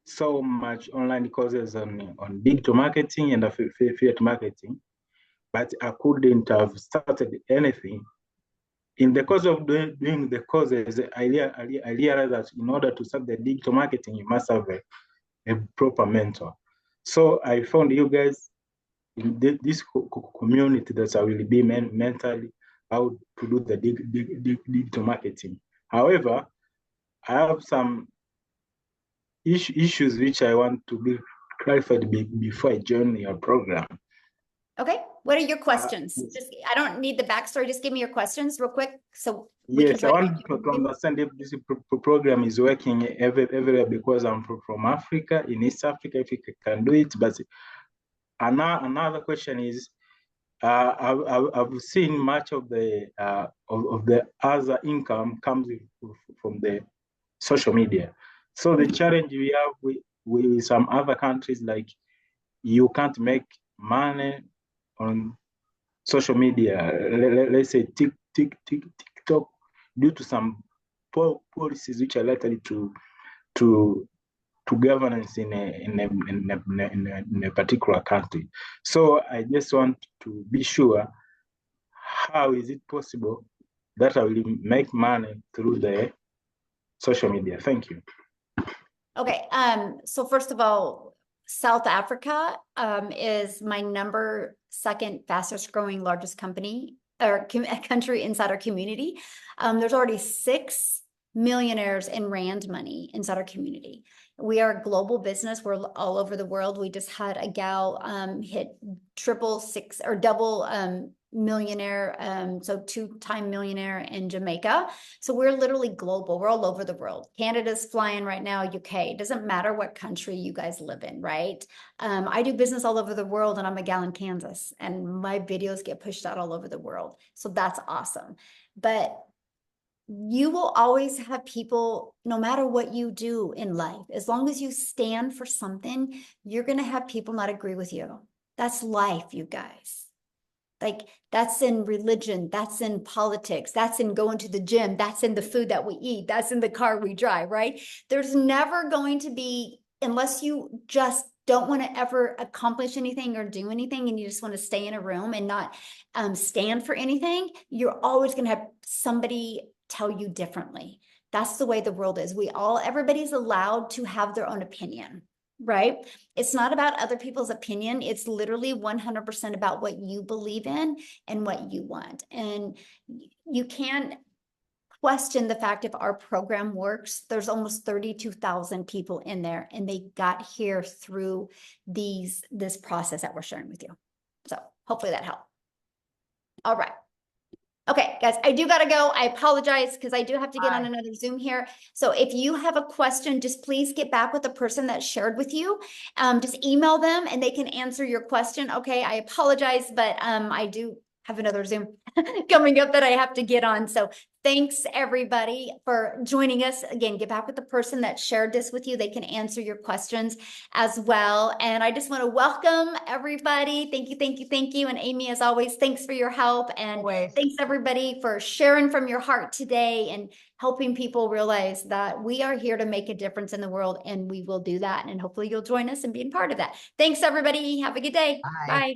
so much online courses on digital marketing and affiliate marketing, but I couldn't have started anything. In the course of doing the courses, I realized that in order to start the digital marketing, you must have a proper mentor. So I found you guys in this community that I will be mentally how to do the digital marketing. However, I have some issues which I want to be clarified before I join your program. Okay, what are your questions? I don't need the backstory, just give me your questions real quick. So yes, I want to understand if this program is working everywhere because I'm from Africa, in East Africa, if you can do it. But another question is, I've seen much of the other income comes from the social media. So the challenge we have with some other countries, like you can't make money on social media. Let's say TikTok, due to some policies which are likely to governance in a particular country. So I just want to be sure, how is it possible that I will make money through the social media? Thank you. Okay, so first of all, South Africa is my second fastest growing largest company or country inside our community. There's already 6 millionaires in Rand money inside our community. We are a global business. We're all over the world. We just had a gal hit double millionaire, so 2-time millionaire in Jamaica. So we're literally global. We're all over the world. Canada's flying right now, UK. It doesn't matter what country you guys live in, right? I do business all over the world, and I'm a gal in Kansas, and my videos get pushed out all over the world. So that's awesome. But you will always have people, no matter what you do in life, as long as you stand for something, you're going to have people not agree with you. That's life, you guys. Like, that's in religion, that's in politics, that's in going to the gym, that's in the food that we eat, that's in the car we drive, right? There's never going to be, unless you just don't want to ever accomplish anything or do anything, and you just want to stay in a room and not stand for anything, you're always going to have somebody tell you differently. That's the way the world is. Everybody's allowed to have their own opinion, right? It's not about other people's opinion. It's literally 100% about what you believe in and what you want. And you can't question the fact if our program works. There's almost 32,000 people in there, and they got here through this process that we're sharing with you. So hopefully that helped. All right. Okay, guys, I do got to go. I apologize because I do have to get on another Zoom here. So if you have a question, just please get back with the person that shared with you. Just email them and they can answer your question. Okay, I apologize, but I do have another Zoom coming up that I have to get on. So thanks everybody for joining us. Again, get back with the person that shared this with you. They can answer your questions as well. And I just want to welcome everybody. Thank you, thank you, thank you. And Amy, as always, thanks for your help. And thanks everybody for sharing from your heart today and helping people realize that we are here to make a difference in the world, and we will do that. And hopefully you'll join us and be a part of that. Thanks everybody. Have a good day. Bye.